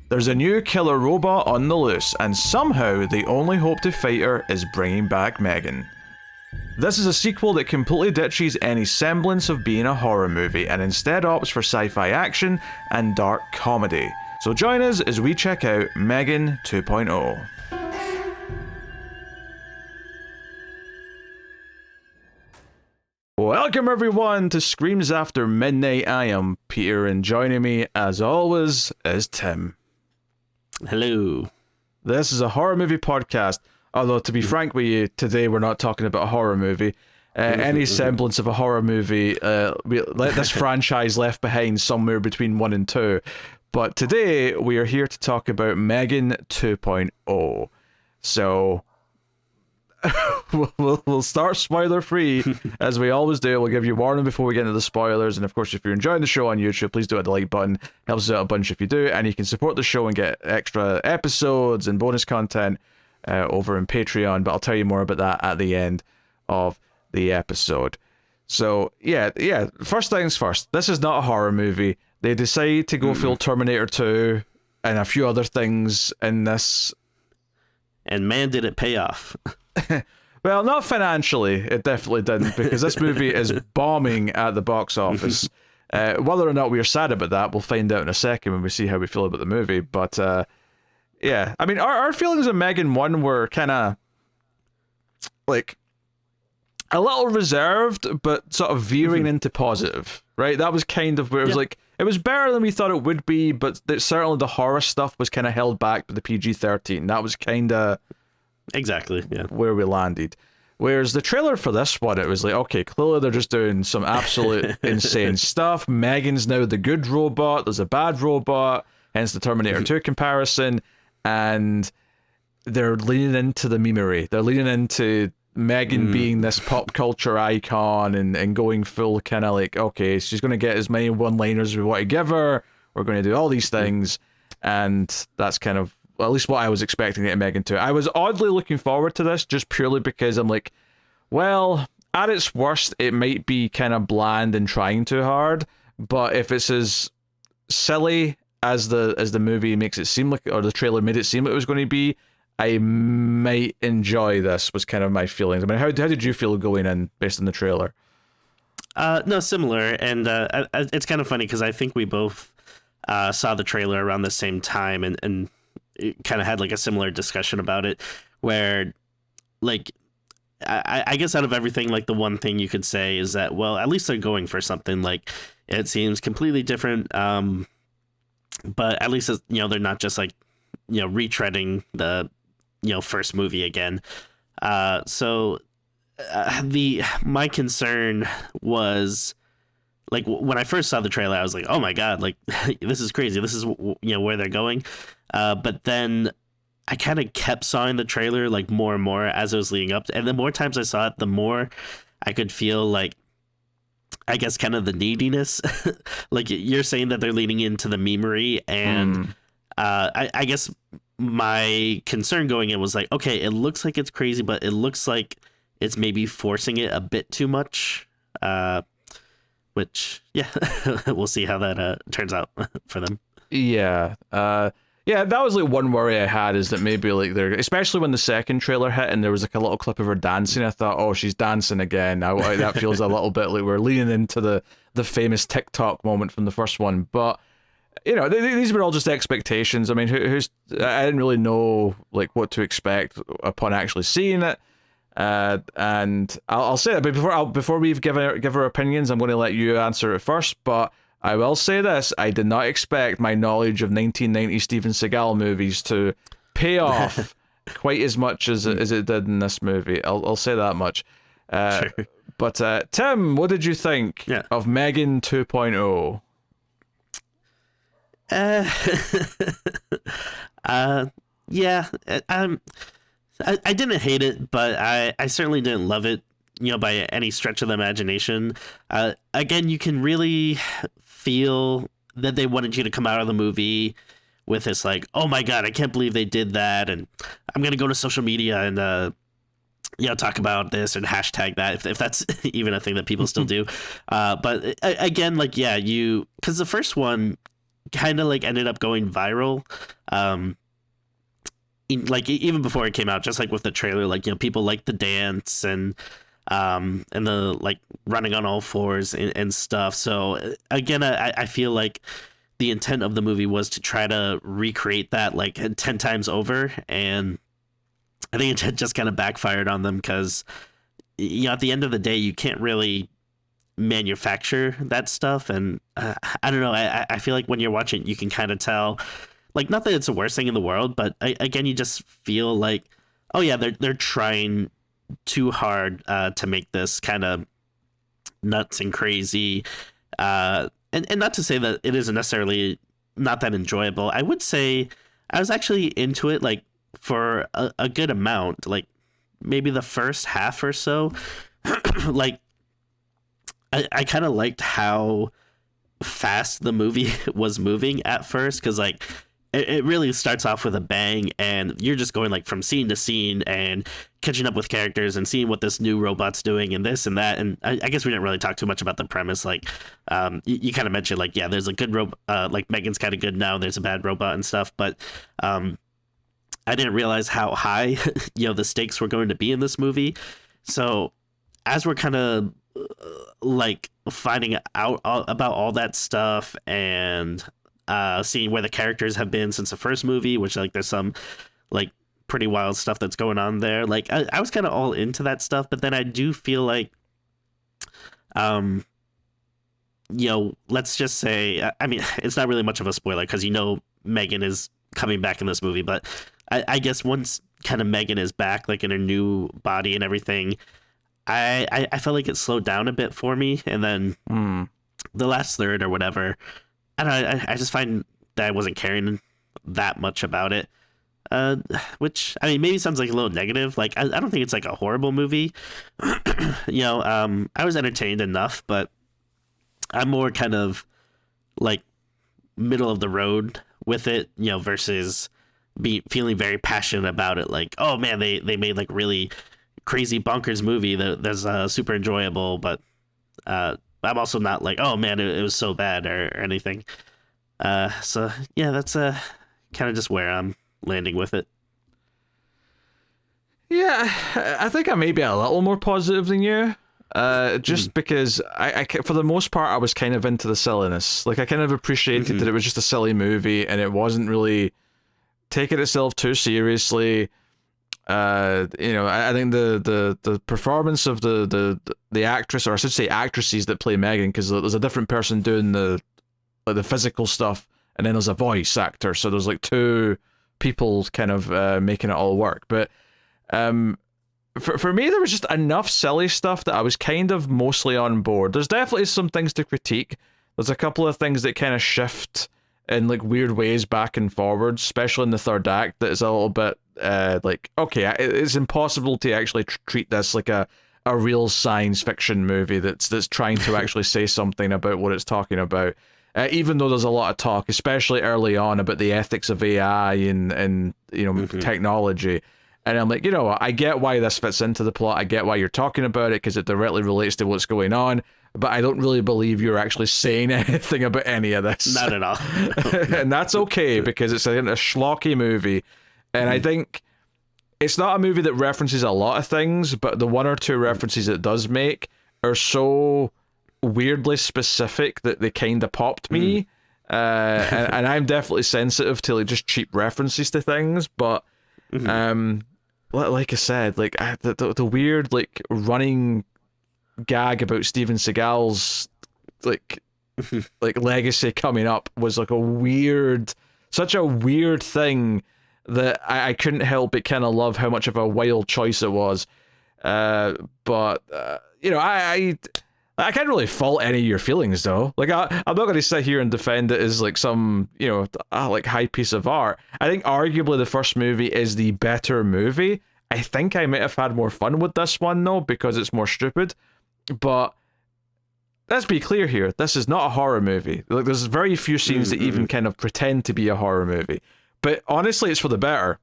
There's a new killer robot on the loose, and somehow the only hope to fight her is bringing back M3GAN. This is a sequel that completely ditches any semblance of being a horror movie and instead opts for sci-fi action and dark comedy. So join us as we check out M3GAN 2.0. Welcome everyone to Screams After Midnight. I am Peter, and joining me as always is Tim. Hello. This is a horror movie podcast, although to be frank with you, today we're not talking about a horror movie. Any semblance of a horror movie, we let this franchise left behind somewhere between 1 and 2. But today we are here to talk about M3GAN 2.0. So we'll start spoiler free as we always do. We'll give you warning before we get into the spoilers, and of course if you're enjoying the show on YouTube, please do hit the like button. Helps us out a bunch if you do, and you can support the show and get extra episodes and bonus content over in Patreon, but I'll tell you more about that at the end of the episode. So yeah, first things first, this is not a horror movie. They decide to go full Terminator 2 and a few other things in this, and man did it pay off. Well, not financially, it definitely didn't, because this movie is bombing at the box office. Whether or not we are sad about that, we'll find out in a second when we see how we feel about the movie. But yeah, I mean, our feelings on M3GAN 1 were kind of like a little reserved, but sort of veering into positive, right? That was kind of where it was like, it was better than we thought it would be, but certainly the horror stuff was kind of held back by the PG-13. That was kind of exactly where we landed. Whereas the trailer for this one, it was like, okay, clearly they're just doing some absolute insane stuff. M3GAN's now the good robot, there's a bad robot, hence the Terminator 2 comparison, and they're leaning into the memery. They're leaning into M3GAN being this pop culture icon and going full kind of like, okay, she's going to get as many one-liners as we want to give her, we're going to do all these things, and that's kind of, well, at least what I was expecting at M3GAN 2. I was oddly looking forward to this just purely because I'm like, well, at its worst, it might be kind of bland and trying too hard, but if it's as silly as the movie makes it seem like, or the trailer made it seem like it was going to be, I might enjoy this, was kind of my feelings. I mean, how did you feel going in based on the trailer? No, similar, and it's kind of funny because I think we both saw the trailer around the same time, and kind of had like a similar discussion about it, where like I guess out of everything, like the one thing you could say is that, well, at least they're going for something. Like it seems completely different, but at least they're not just like retreading the first movie again. So my concern was, like, when I first saw the trailer, I was like, oh my god, like this is crazy, this is where they're going. But then I kind of kept sawing the trailer like more and more as it was leading up, and the more times I saw it, the more I could feel like, I guess, kind of the neediness. Like you're saying that they're leaning into the memery, and I guess my concern going in was like, okay, it looks like it's crazy, but it looks like it's maybe forcing it a bit too much. Which, yeah, we'll see how that turns out for them. Yeah. Yeah, that was like one worry I had, is that maybe like they're, especially when the second trailer hit and there was like a little clip of her dancing, I thought, oh, she's dancing again. That feels a little bit like we're leaning into the famous TikTok moment from the first one. But these were all just expectations. I mean, I didn't really know like what to expect upon actually seeing it. And I'll say that, but before we give our opinions, I'm going to let you answer it first. But I will say this: I did not expect my knowledge of 1990 Steven Seagal movies to pay off quite as much as it did in this movie. I'll say that much. Sure. But Tim, what did you think of M3GAN 2.0? I didn't hate it, but I certainly didn't love it, by any stretch of the imagination. Again, you can really feel that they wanted you to come out of the movie with this like, oh my god, I can't believe they did that, and I'm gonna go to social media and talk about this and hashtag that, if that's even a thing that people still do. But again, like, because the first one kind of like ended up going viral. Like even before it came out, just like with the trailer, like, you know, people like the dance and the like running on all fours and stuff. So again, I feel like the intent of the movie was to try to recreate that like 10 times over, and I think it just kind of backfired on them because, you know, at the end of the day, you can't really manufacture that stuff. And I don't know, I feel like when you're watching, you can kind of tell, like, not that it's the worst thing in the world, but again, you just feel like, oh yeah, they're trying too hard to make this kind of nuts and crazy. And not to say that it isn't necessarily not that enjoyable. I would say I was actually into it, like, for a good amount, like maybe the first half or so. Like, I kind of liked how fast the movie was moving at first, because like it really starts off with a bang, and you're just going like from scene to scene and catching up with characters and seeing what this new robot's doing and this and that. And I guess we didn't really talk too much about the premise. Like, you kind of mentioned, like, yeah, there's a good robot, like Megan's kind of good now, there's a bad robot and stuff, but I didn't realize how high, you know, the stakes were going to be in this movie. So as we're kind of like finding out about all that stuff and seeing where the characters have been since the first movie, which, like, there's some like pretty wild stuff that's going on there. Like, I was kind of all into that stuff, but then I do feel like, you know, let's just say, I mean, it's not really much of a spoiler because, you know, Megan is coming back in this movie, but I guess once kind of Megan is back, like in her new body and everything, I felt like it slowed down a bit for me. And then the last third or whatever, I don't know, I just find that I wasn't caring that much about it. Which, I mean, maybe sounds like a little negative. Like, I don't think it's like a horrible movie. You know, I was entertained enough, but I'm more kind of like middle of the road with it, you know, versus feeling very passionate about it. Like, oh man, they made like really crazy bonkers movie that's super enjoyable, but I'm also not like, oh man, it was so bad or anything. So yeah, that's kind of just where I'm landing with it. Yeah, I think I may be a little more positive than you. Just because I, for the most part, I was kind of into the silliness. Like, I kind of appreciated that it was just a silly movie and it wasn't really taking itself too seriously. You know, I think the performance of the actress, or I should say actresses that play Megan, because there's a different person doing the physical stuff, and then there's a voice actor, so there's like two people kind of making it all work. But for me, there was just enough silly stuff that I was kind of mostly on board. There's definitely some things to critique. There's a couple of things that kind of shift in like weird ways back and forward, especially in the third act, that is a little bit like, okay, it's impossible to actually treat this like a real science fiction movie that's trying to actually say something about what it's talking about. Even though there's a lot of talk, especially early on, about the ethics of AI and you know, technology. And I'm like, you know what, I get why this fits into the plot. I get why you're talking about it, because it directly relates to what's going on. But I don't really believe you're actually saying anything about any of this. Not at all. And that's okay, because it's a schlocky movie. And I think it's not a movie that references a lot of things, but the one or two references it does make are so weirdly specific that they kind of popped me. And I'm definitely sensitive to like just cheap references to things. But like I said, like the weird like running gag about Steven Seagal's like legacy coming up was like such a weird thing that I couldn't help but kind of love how much of a wild choice it was. But you know, I can't really fault any of your feelings though. Like, I'm not going to sit here and defend it as like some, you know, like high piece of art. I think arguably the first movie is the better movie. I think I might have had more fun with this one though, because it's more stupid. But let's be clear here, this is not a horror movie. Like, there's very few scenes that even kind of pretend to be a horror movie. But honestly, it's for the better.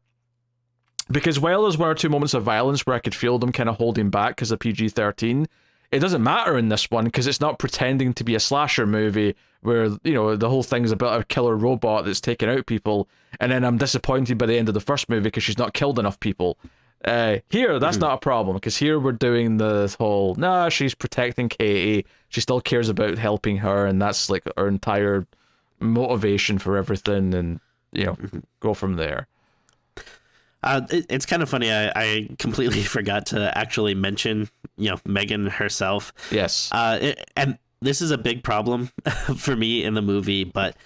Because while there's one or two moments of violence where I could feel them kind of holding back because of PG-13, it doesn't matter in this one because it's not pretending to be a slasher movie where, you know, the whole thing's about a killer robot that's taking out people, and then I'm disappointed by the end of the first movie because she's not killed enough people. Here, that's not a problem, because here we're doing the whole, nah, she's protecting Katie, she still cares about helping her, and that's like her entire motivation for everything, and, you know, go from there. It's kind of funny. I completely forgot to actually mention, you know, M3GAN herself. Yes. And this is a big problem for me in the movie, but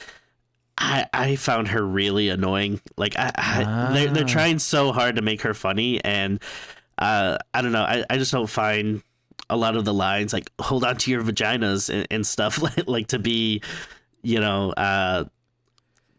I found her really annoying. Like they're trying so hard to make her funny, and I don't know. I just don't find a lot of the lines like "hold on to your vaginas" and stuff like to be, you know,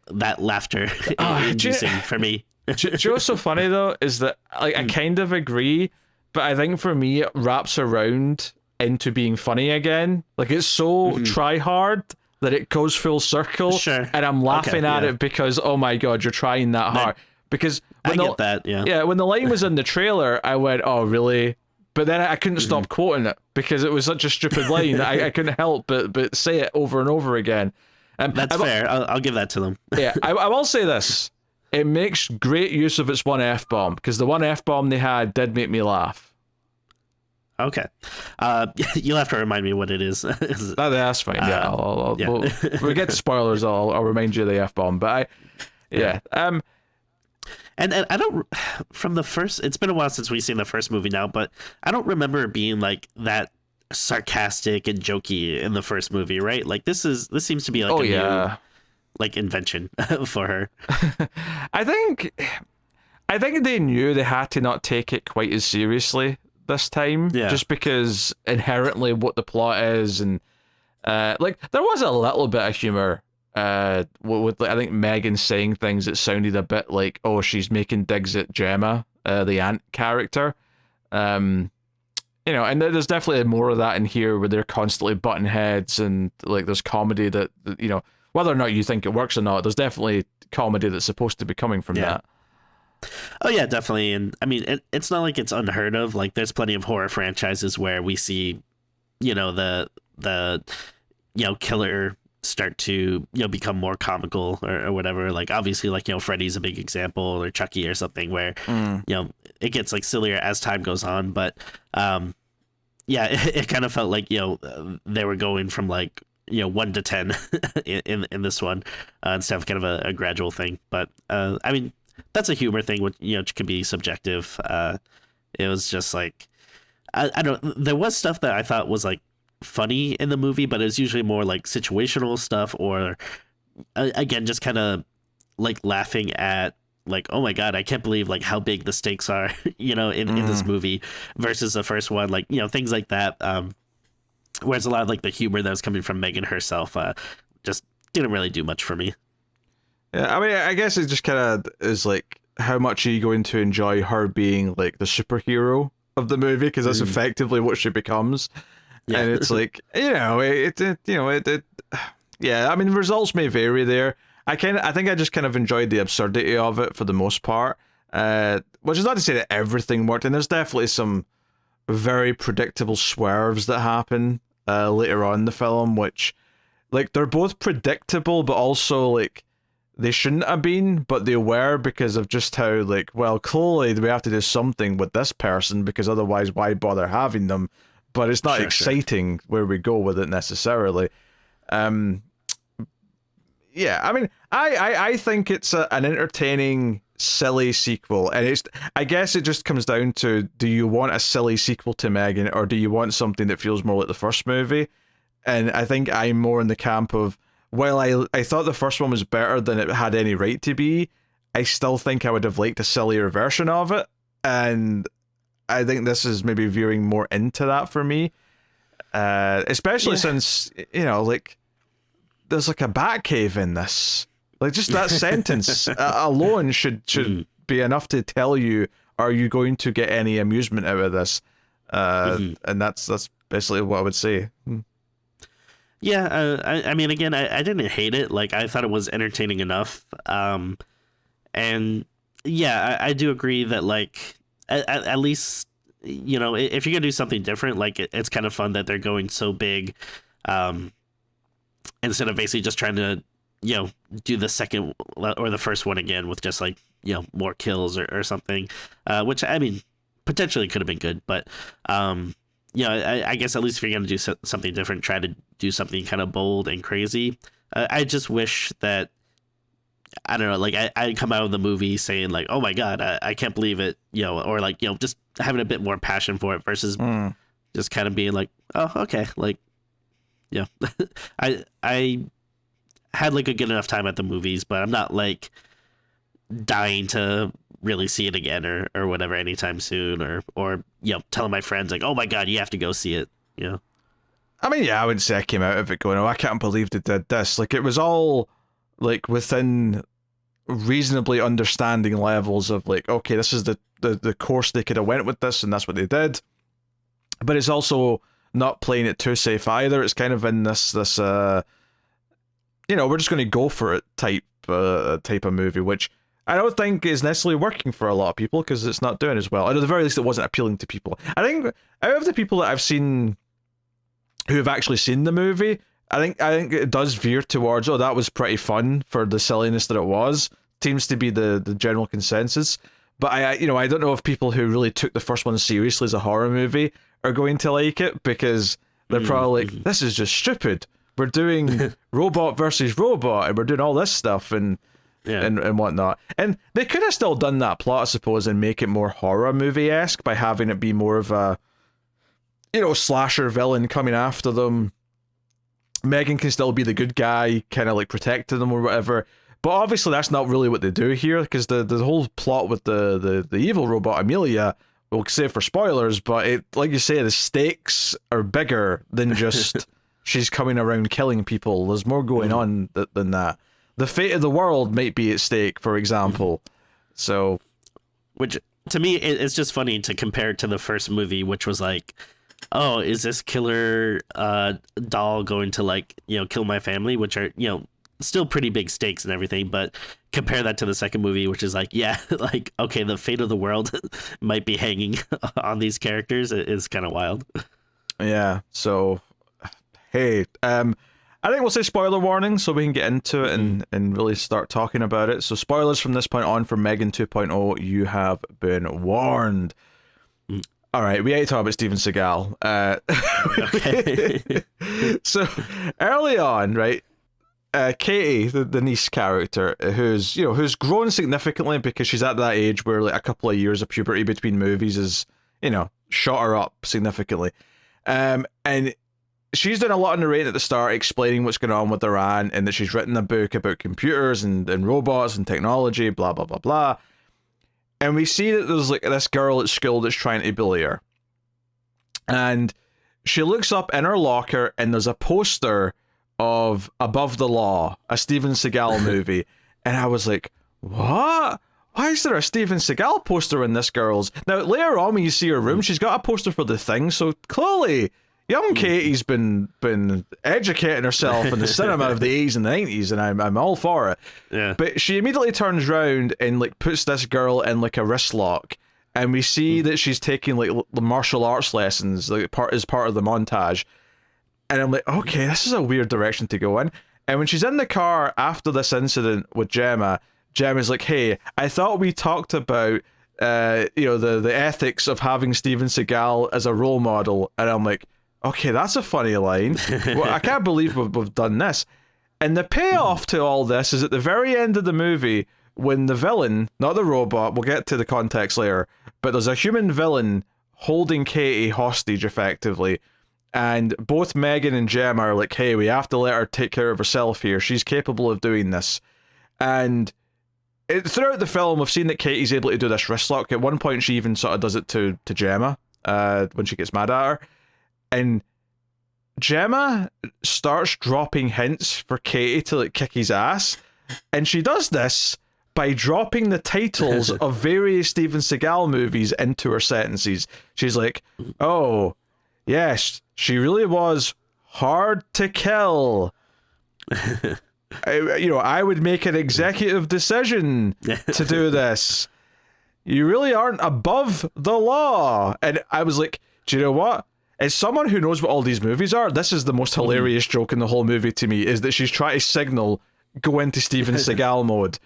that laughter inducing for me. Do you know what's so funny though is that, like, I kind of agree, but I think for me it wraps around into being funny again. Like, it's so try hard that it goes full circle, Sure. and I'm laughing at it because, oh my god, you're trying that hard. Because when I get that, yeah. Yeah, when the line was in the trailer, I went, oh really? But then I couldn't stop quoting it because it was such a stupid line. I couldn't help but say it over and over again. That's fair. I'll give that to them. Yeah, I will say this. It makes great use of its one F-bomb, because the one F-bomb they had did make me laugh. Okay. You'll have to remind me what it is. That's fine. Yeah, I'll when we get to spoilers, I'll remind you of the F-bomb. But and I don't, from the first, it's been a while since we've seen the first movie now, but I don't remember it being like that sarcastic and jokey in the first movie, right? Like this seems to be like new, like, invention for her. I think they knew they had to not take it quite as seriously this time, just because inherently what the plot is, and like there was a little bit of humor with I think M3GAN saying things that sounded a bit like, oh, she's making digs at Gemma, the aunt character. You know, and there's definitely more of that in here where they're constantly butting heads, and like there's comedy that, you know, whether or not you think it works or not, there's definitely comedy that's supposed to be coming from that. Oh yeah, definitely. And I mean, it's not like it's unheard of. Like, there's plenty of horror franchises where we see, you know, the you know, killer start to, you know, become more comical or whatever. Like, obviously, like, you know, Freddy's a big example, or Chucky or something, where you know, it gets like sillier as time goes on. But yeah, it kind of felt like, you know, they were going from like, you know, 1 to 10 in this one, instead of kind of a gradual thing. But I mean, that's a humor thing, which, you know, can be subjective. It was just like, I don't, there was stuff that I thought was like funny in the movie, but it was usually more like situational stuff, or again, just kind of like laughing at, like, oh my god, I can't believe like how big the stakes are, you know, in this movie versus the first one, like, you know, things like that. Whereas a lot of like the humor that was coming from M3GAN herself just didn't really do much for me. Yeah, I mean, I guess it just kind of is like, how much are you going to enjoy her being like the superhero of the movie, because that's effectively what she becomes. Yeah. And it's like, you know, yeah, I mean, results may vary there. I think I just kind of enjoyed the absurdity of it for the most part, which is not to say that everything worked, and there's definitely some very predictable swerves that happen later on in the film, which, like, they're both predictable, but also, like, they shouldn't have been, but they were, because of just how, like, well, clearly we have to do something with this person, because otherwise why bother having them? But it's not exciting where we go with it necessarily. Yeah, I mean, I think it's an entertaining, silly sequel, and I guess it just comes down to, do you want a silly sequel to M3GAN, or do you want something that feels more like the first movie? And I think I'm more in the camp of, while I thought the first one was better than it had any right to be, I still think I would have liked a sillier version of it, and I think this is maybe veering more into that for me, especially since, you know, like, there's like a Batcave in this. Like, just that sentence alone should be enough to tell you, are you going to get any amusement out of this? And that's basically what I would say. Yeah, I mean, again, I didn't hate it. Like, I thought it was entertaining enough. And yeah, I do agree that, like, at least you know, if you're gonna do something different, like it's kind of fun that they're going so big, instead of basically just trying to, you know, do the second or the first one again with just like, you know, more kills or something, which I mean potentially could have been good, but you know, I guess at least if you're gonna do something different, try to do something kind of bold and crazy. I just wish that, I don't know, like I come out of the movie saying like, oh my god, I can't believe it, you know, or like, you know, just having a bit more passion for it versus just kind of being like, oh okay, like, yeah. I had like a good enough time at the movies, but I'm not like dying to really see it again or whatever anytime soon, or you know, telling my friends like, oh my god, you have to go see it, you know. I mean, yeah, I wouldn't say I came out of it going, oh, I can't believe they did this. Like, it was all like within reasonably understanding levels of like, okay, this is the course they could have went with this, and that's what they did. But it's also not playing it too safe either. It's kind of in this you know, we're just going to go for it type of movie, which I don't think is necessarily working for a lot of people because it's not doing as well. And at the very least, it wasn't appealing to people. I think out of the people that I've seen who have actually seen the movie, I think it does veer towards, oh, that was pretty fun for the silliness that it was. Seems to be the general consensus. But I don't know if people who really took the first one seriously as a horror movie are going to like it, because they're probably like, this is just stupid. We're doing robot versus robot, and we're doing all this stuff and whatnot. And they could have still done that plot, I suppose, and make it more horror movie-esque by having it be more of a, you know, slasher villain coming after them. M3GAN can still be the good guy, kind of like protecting them or whatever. But obviously that's not really what they do here, because the whole plot with the evil robot Amelia, we'll save for spoilers, but it, like you say, the stakes are bigger than just she's coming around killing people. There's more going on than that. The fate of the world might be at stake, for example. So, which to me, it's just funny to compare it to the first movie, which was like, oh, is this killer doll going to, like, you know, kill my family, which are, you know, still pretty big stakes and everything, but compare that to the second movie, which is like, yeah, like, okay, the fate of the world might be hanging on these characters. It is kind of wild. Yeah, so hey, I think we'll say spoiler warning so we can get into it and really start talking about it. So spoilers from this point on for M3GAN 2.0, you have been warned. All right, we ain't talking about Steven Seagal. Okay. So early on, right, Katie, the niece character, who's grown significantly because she's at that age where like a couple of years of puberty between movies is, you know, shot her up significantly. And she's done a lot of narrating at the start, explaining what's going on with her aunt, and that she's written a book about computers and robots and technology, blah, blah, blah, blah. And we see that there's like this girl at school that's trying to bully her. And she looks up in her locker and there's a poster of Above the Law, a Steven Seagal movie. And I was like, what? Why is there a Steven Seagal poster in this girl's? Now, later on when you see her room, she's got a poster for The Thing, so clearly young Katie's been educating herself in the cinema of the 80s and the 90s, and I'm all for it. Yeah. But she immediately turns around and like puts this girl in like a wrist lock, and we see that she's taking like the martial arts lessons like as part of the montage. And I'm like, okay, this is a weird direction to go in. And when she's in the car after this incident with Gemma's like, hey, I thought we talked about the ethics of having Steven Seagal as a role model. And I'm like, okay, that's a funny line. Well, I can't believe we've done this. And the payoff to all this is at the very end of the movie when the villain, not the robot, we'll get to the context later, but there's a human villain holding Katie hostage effectively. And both M3GAN and Gemma are like, hey, we have to let her take care of herself here. She's capable of doing this. And throughout the film, we've seen that Katie's able to do this wrist lock. At one point, she even sort of does it to Gemma when she gets mad at her. And Gemma starts dropping hints for Katie to like kick his ass. And she does this by dropping the titles of various Steven Seagal movies into her sentences. She's like, oh, yes, she really was hard to kill. I would make an executive decision to do this. you really aren't above the law. And I was like, do you know what? As someone who knows what all these movies are, this is the most hilarious joke in the whole movie to me, is that she's trying to signal, go into Steven Seagal mode.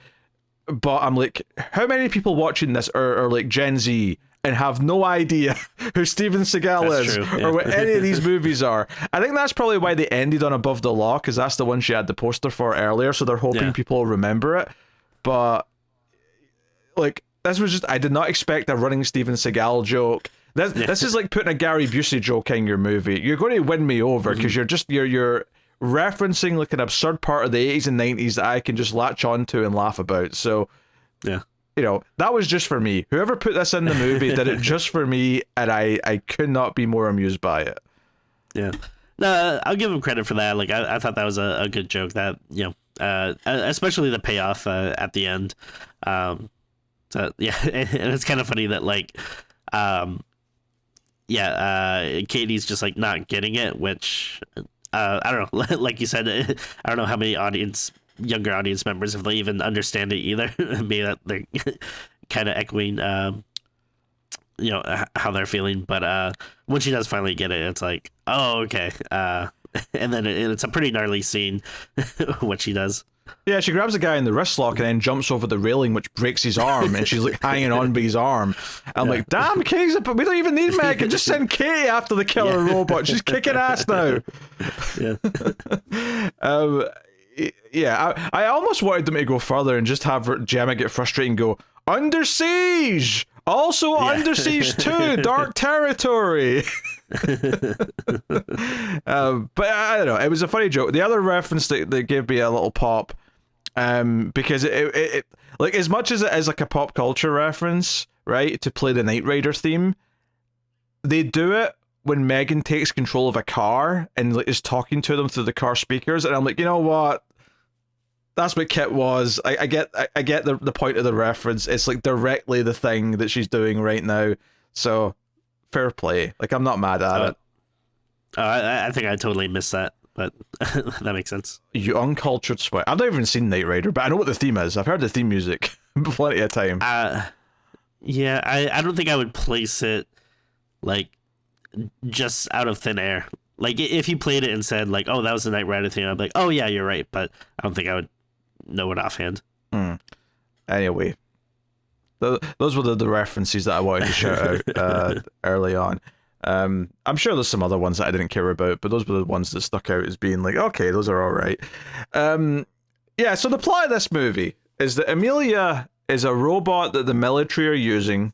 But I'm like, how many people watching this are like Gen Z and have no idea who Steven Seagal is or what any of these movies are? I think that's probably why they ended on Above the Law, because that's the one she had the poster for earlier, so they're hoping people will remember it. But like, this was just, I did not expect a running Steven Seagal joke. This is like putting a Gary Busey joke in your movie. You're going to win me over because you're referencing like an absurd part of the 80s and 90s that I can just latch onto and laugh about. So, you know, that was just for me. Whoever put this in the movie did it just for me, and I could not be more amused by it. Yeah. No, I'll give him credit for that. Like, I thought that was a good joke, that, you know, especially the payoff at the end. So, yeah, and it's kind of funny that, like, Katie's just, like, not getting it, which... I don't know, like you said, I don't know how many younger audience members, if they even understand it either. Maybe that they're kind of echoing, you know, how they're feeling. But when she does finally get it, it's like, oh, okay. And then it's a pretty gnarly scene, what she does. Yeah, she grabs the guy in the wrist lock and then jumps over the railing, which breaks his arm, and she's like hanging on by his arm. I'm like, damn, Katie's we don't even need Megan. Just send Katie after the killer robot. She's kicking ass now. I almost wanted them to go further and just have Gemma get frustrated and go, Under Siege! Also Under Siege 2, Dark Territory! But I don't know, it was a funny joke. The other reference that gave me a little pop, because it like, as much as it is like a pop culture reference, right, to play the Knight Rider theme, they do it when Megan takes control of a car and like, is talking to them through the car speakers, and I'm like, you know what? That's what Kit was. I get the point of the reference. It's like directly the thing that she's doing right now. So fair play. Like, I'm not mad at it. I think I totally missed that, but that makes sense. You uncultured sweat. I've not even seen Knight Rider, but I know what the theme is. I've heard the theme music plenty of time. Yeah, I don't think I would place it like just out of thin air. Like, if you played it and said like, oh, that was the Knight Rider theme, I'd be like, oh yeah, you're right, but I don't think I would know it offhand. Anyway, those were the references that I wanted to shout out early on. I'm sure there's some other ones that I didn't care about, but those were the ones that stuck out as being like, okay, those are all right. Yeah, so the plot of this movie is that Amelia is a robot that the military are using,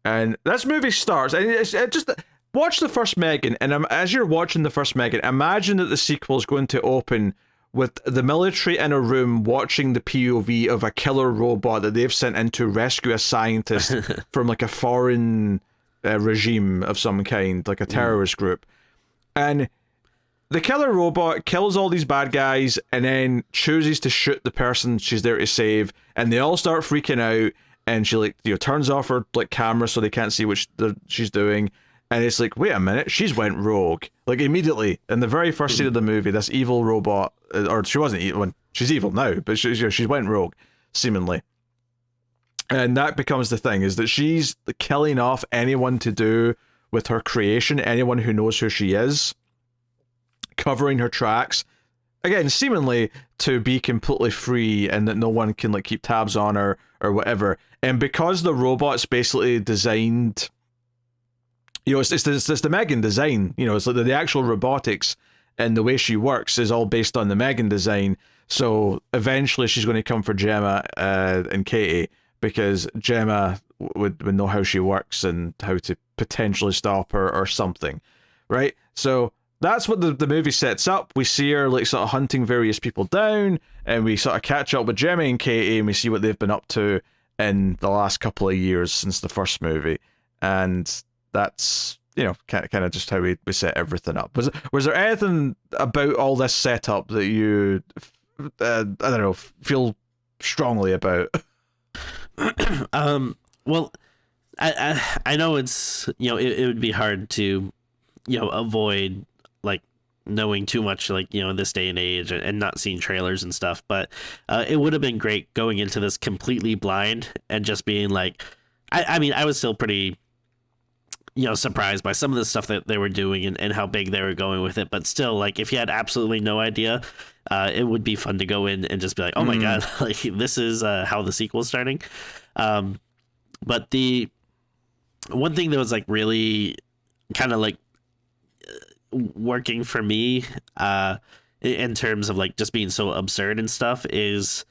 and this movie starts, and it's just... Watch the first M3GAN, and as you're watching the first M3GAN, imagine that the sequel is going to open with the military in a room watching the POV of a killer robot that they've sent in to rescue a scientist from like a foreign regime of some kind, like a terrorist group. And the killer robot kills all these bad guys and then chooses to shoot the person she's there to save, and they all start freaking out, and she like, you know, turns off her like camera so they can't see what she's doing. And it's like, wait a minute, she's went rogue. Like, immediately, in the very first scene of the movie, this evil robot, or she wasn't evil, she's evil now, but she went rogue, seemingly. And that becomes the thing, is that she's killing off anyone to do with her creation, anyone who knows who she is, covering her tracks, again, seemingly to be completely free and that no one can like keep tabs on her or whatever. And because the robot's basically designed... You know, it's the M3GAN design. You know, it's like the actual robotics and the way she works is all based on the M3GAN design. So eventually she's going to come for Gemma and Katie, because Gemma would know how she works and how to potentially stop her or something, right? So that's what the movie sets up. We see her like sort of hunting various people down, and we sort of catch up with Gemma and Katie, and we see what they've been up to in the last couple of years since the first movie. And that's, you know, kind of just how we set everything up. Was there anything about all this setup that you, I don't know, feel strongly about? Well, I know it's, you know, it would be hard to, you know, avoid like knowing too much, like, you know, in this day and age, and not seeing trailers and stuff, but it would have been great going into this completely blind and just being like, I mean, I was still pretty, surprised by some of the stuff that they were doing and how big they were going with it. But still, like, if you had absolutely no idea, it would be fun to go in and just be like, oh my God, like, this is how the sequel's starting. But the one thing that was like really kind of like working for me in terms of like just being so absurd and stuff is,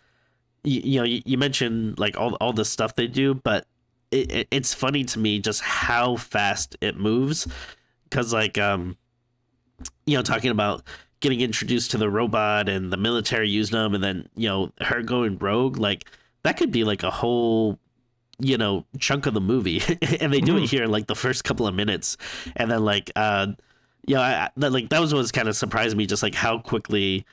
you mentioned like all the stuff they do, but it's funny to me just how fast it moves, because like talking about getting introduced to the robot and the military using them, and then her going rogue, like that could be like a whole chunk of the movie. And they do it here in like the first couple of minutes, and then like that was what kind of surprised me, just like how quickly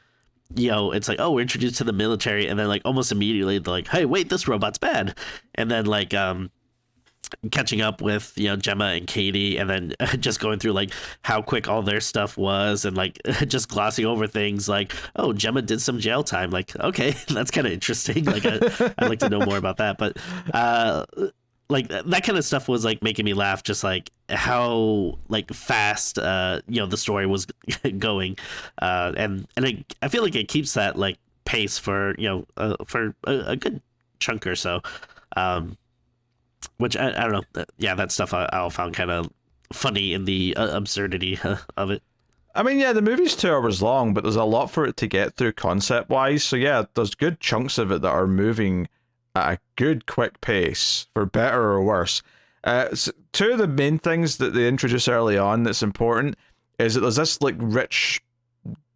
it's like, oh, we're introduced to the military, and then like almost immediately they're like, hey, wait, this robot's bad. And then like catching up with Gemma and Katie, and then just going through like how quick all their stuff was, and like just glossing over things like, oh, Gemma did some jail time, like, okay, that's kind of interesting, like I'd like to know more about that. But like that kind of stuff was like making me laugh, just like how like fast the story was going, and I feel like it keeps that like pace for a good chunk or so, which I don't know. Yeah, that stuff I found kind of funny in the absurdity of it. I mean, yeah, the movie's 2 hours long, but there's a lot for it to get through concept-wise. So yeah, there's good chunks of it that are moving at a good, quick pace, for better or worse. So 2 of the main things that they introduce early on that's important is that there's this like rich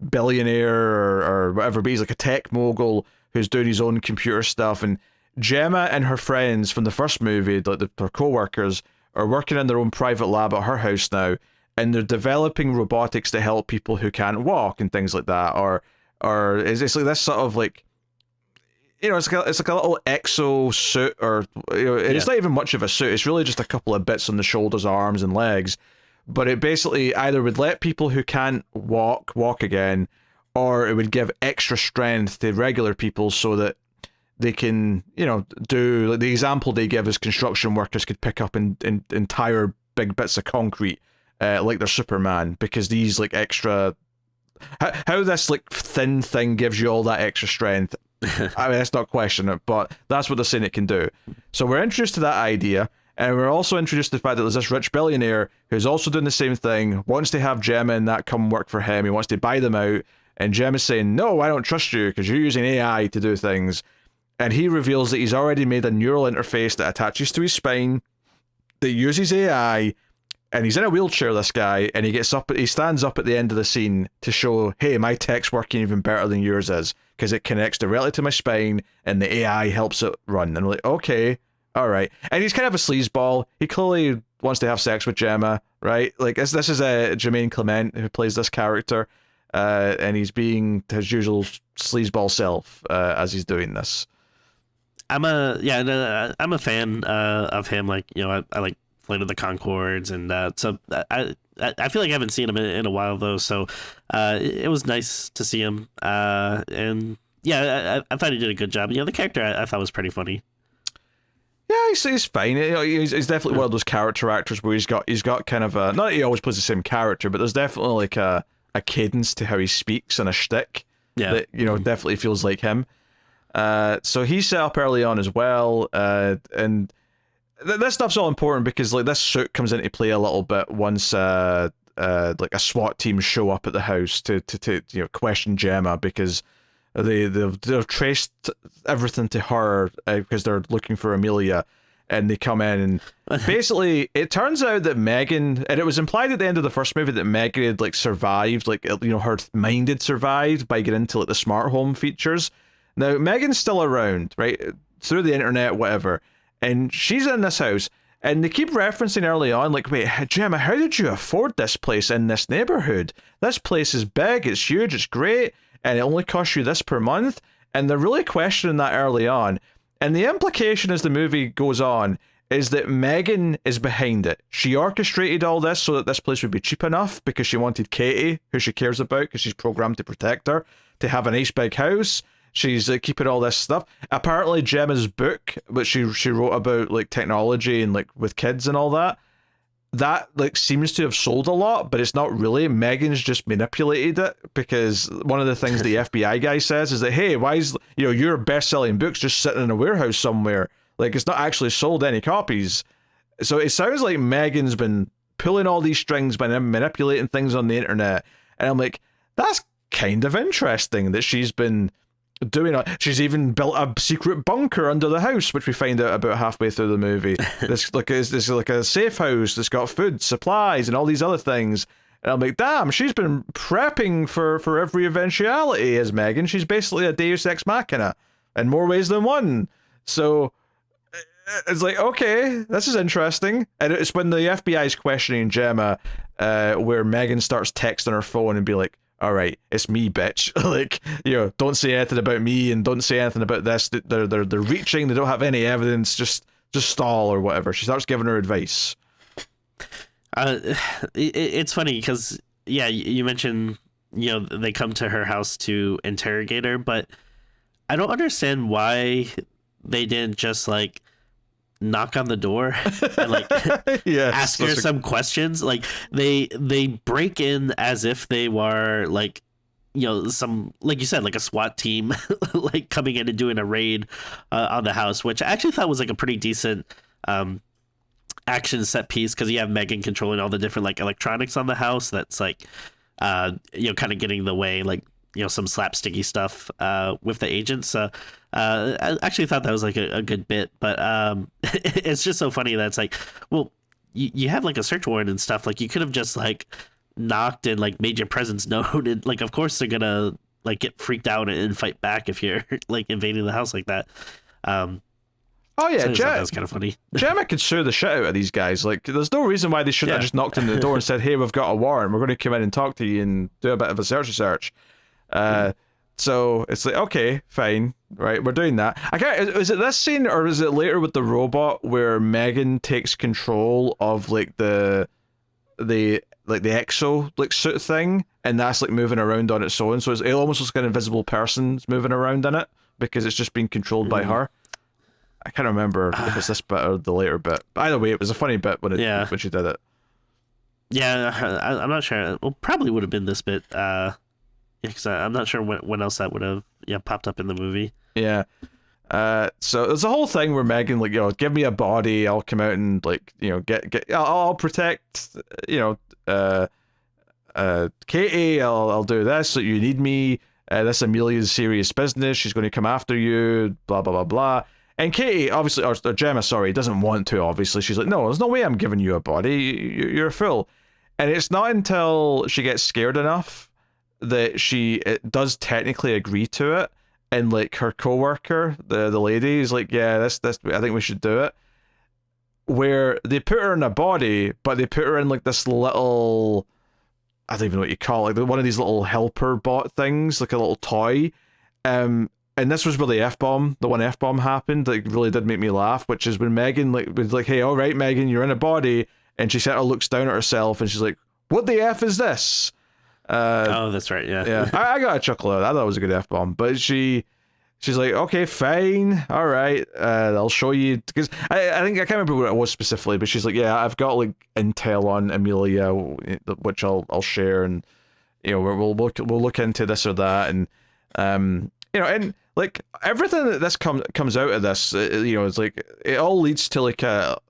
billionaire or whatever, but he's like a tech mogul who's doing his own computer stuff, and Gemma and her friends from the first movie, like her co-workers, are working in their own private lab at her house now, and they're developing robotics to help people who can't walk and things like that, or it's like this sort of like, it's like a little exo suit, or it's not even much of a suit. It's really just a couple of bits on the shoulders, arms, and legs. But it basically either would let people who can't walk again, or it would give extra strength to regular people so that they can, do, like the example they give is construction workers could pick up in entire big bits of concrete, like they're Superman, because these like extra, how this like thin thing gives you all that extra strength. I mean, that's not questioning it, but that's what they're saying it can do. So we're introduced to that idea, and we're also introduced to the fact that there's this rich billionaire who's also doing the same thing, wants to have Gemma and that come work for him. He wants to buy them out, and Gemma's saying, no, I don't trust you because you're using AI to do things. And he reveals that he's already made a neural interface that attaches to his spine, that uses AI, and he's in a wheelchair, this guy, and he stands up at the end of the scene to show, hey, my tech's working even better than yours is, because it connects directly to my spine, and the AI helps it run. And we're like, okay, all right. And he's kind of a sleazeball. He clearly wants to have sex with Gemma, right? Like, this is Jemaine Clement, who plays this character, and he's being his usual sleazeball self as he's doing this. I'm a fan of him. Like, I like Flight of the Conchords, and so I feel like I haven't seen him in a while though. So it was nice to see him. And yeah, I thought he did a good job. The character I thought was pretty funny. Yeah, he's fine. He's definitely one of those character actors where he's got kind of a, not that he always plays the same character, but there's definitely like a cadence to how he speaks and a shtick that definitely feels like him. So he's set up early on as well, and this stuff's all important because like this suit comes into play a little bit once like a SWAT team show up at the house to question Gemma, because they've traced everything to her because they're looking for Amelia, and they come in and basically it turns out that M3GAN, and it was implied at the end of the first movie that M3GAN had like survived, like her mind had survived by getting into like the smart home features. Now, M3GAN's still around, right? Through the internet, whatever. And she's in this house. And they keep referencing early on, like, wait, Gemma, how did you afford this place in this neighborhood? This place is big, it's huge, it's great, and it only costs you this per month. And they're really questioning that early on. And the implication as the movie goes on is that M3GAN is behind it. She orchestrated all this so that this place would be cheap enough because she wanted Katie, who she cares about because she's programmed to protect her, to have a nice big house. she's keeping all this stuff. Apparently, Gemma's book, which she wrote about like technology and like with kids and all that, like seems to have sold a lot, but it's not really. Megan's just manipulated it, because one of the things the FBI guy says is that, hey, why is your best-selling book's just sitting in a warehouse somewhere? Like, it's not actually sold any copies. So it sounds like Megan's been pulling all these strings by manipulating things on the internet, and I'm like, that's kind of interesting that she's been doing it. She's even built a secret bunker under the house, which we find out about halfway through the movie. This like a safe house that's got food, supplies, and all these other things. And I'm like, damn, she's been prepping for every eventuality as Megan. She's basically a Deus Ex Machina in more ways than one. So it's like, okay, this is interesting. And it's when the FBI is questioning Gemma, where Megan starts texting her phone and be like, all right, it's me, bitch. Like, don't say anything about me and don't say anything about this. They're reaching. They don't have any evidence. Just stall or whatever. She starts giving her advice. It's funny because, yeah, you mentioned, they come to her house to interrogate her, but I don't understand why they didn't just like knock on the door and like yes, ask her some questions. Like they break in as if they were like, some, like you said, like a SWAT team like coming in and doing a raid on the house, which I actually thought was like a pretty decent action set piece, because you have Megan controlling all the different like electronics on the house that's like kind of getting in the way, like some slapsticky stuff with the agents. So I actually thought that was like a good bit, but it's just so funny that it's like, well, you have like a search warrant and stuff. Like, you could have just like knocked and like made your presence known, and like, of course they're gonna like get freaked out and fight back if you're like invading the house like that. Oh yeah, so that was kind of funny. Gemma could sue the shit out of these guys. Like, there's no reason why they shouldn't have just knocked on the door and said, "Hey, we've got a warrant. We're going to come in and talk to you and do a bit of a search." So it's like, okay, fine, right? We're doing that. I can't. Is it this scene or is it later with the robot where Megan takes control of like the exo like suit thing, and that's like moving around on its own. So it almost looks like an invisible person's moving around in it because it's just being controlled by her. I can't remember if it's this bit or the later bit. But either way, it was a funny bit when she did it. Yeah, I'm not sure. Well, probably would have been this bit. Because I'm not sure when else that would have popped up in the movie. Yeah. So there's a whole thing where Megan like, give me a body, I'll come out and like, I'll protect, Katie, I'll do this. So you need me. This Amelia's serious business. She's going to come after you. Blah blah blah blah. And Katie, obviously, or Gemma, sorry, doesn't want to. Obviously, she's like, no, there's no way I'm giving you a body. You're a fool. And it's not until she gets scared enough that she does technically agree to it, and like her coworker, the lady, is like, yeah, this I think we should do it. Where they put her in a body, but they put her in like this little, I don't even know what you call it, like one of these little helper bot things, like a little toy. And this was where the one F-bomb happened. Like, really did make me laugh, which is when Megan was like, hey, all right, Megan, you're in a body, and she sort of looks down at herself and she's like, what the F is this? Oh, that's right, yeah. I got a chuckle out of that. I thought it was a good F-bomb. But she's like, okay, fine, all right, I'll show you. Because I think, I can't remember what it was specifically, but she's like, yeah, I've got like intel on Amelia, which I'll share, and we'll look into this or that, and and like everything that this comes out of this, it's like it all leads to like what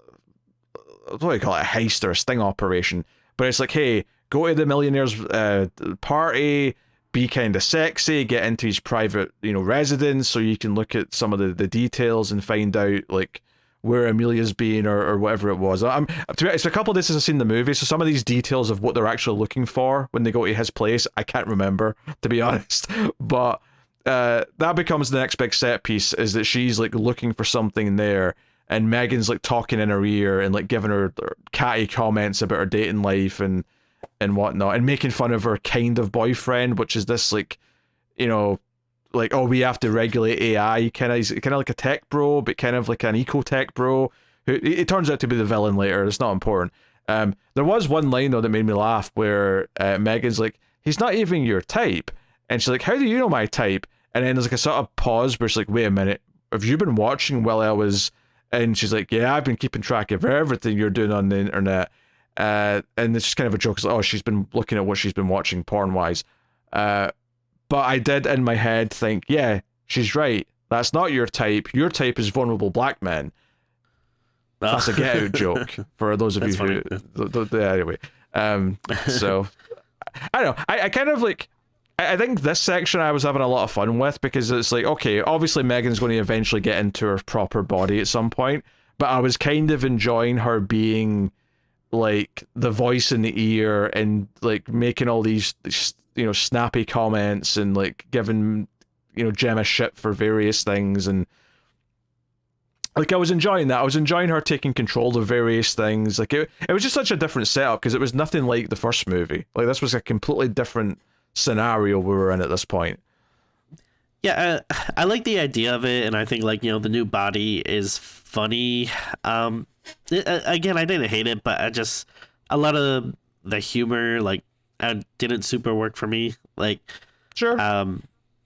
do you call it, a heist or a sting operation. But it's like, hey, go to the millionaire's party, be kind of sexy, get into his private residence so you can look at some of the details and find out like where Amelia's been or whatever it was. It's a couple of days since I've seen the movie, so some of these details of what they're actually looking for when they go to his place, I can't remember, to be honest. But that becomes the next big set piece, is that she's like looking for something there, and Megan's like talking in her ear and like giving her catty comments about her dating life and whatnot, and making fun of her kind of boyfriend, which is this like, like, oh, we have to regulate AI, kind of like a tech bro, but kind of like an eco tech bro, who it turns out to be the villain later. It's not important. There was one line though that made me laugh where Megan's like, he's not even your type, and she's like, how do you know my type? And then there's like a sort of pause where it's like, wait a minute, have you been watching while I was? And she's like, yeah, I've been keeping track of everything you're doing on the internet. And it's just kind of a joke. It's like, oh, she's been looking at what she's been watching porn-wise. But I did in my head think, yeah, she's right. That's not your type. Your type is vulnerable black men. Oh. That's a Get Out joke for those of you who... Anyway. So, I don't know. I kind of like... I think this section I was having a lot of fun with because it's like, okay, obviously Megan's going to eventually get into her proper body at some point, but I was kind of enjoying her being like the voice in the ear and like making all these, you know, snappy comments and like giving, you know, Gemma shit for various things. And like I was enjoying that. I was enjoying her taking control of various things. Like it was just such a different setup because it was nothing like the first movie. Like this was a completely different scenario we were in at this point. Yeah, I like the idea of it, and I think like, you know, the new body is funny. Again, I didn't hate it, but a lot of the humor like didn't super work for me. Like, sure.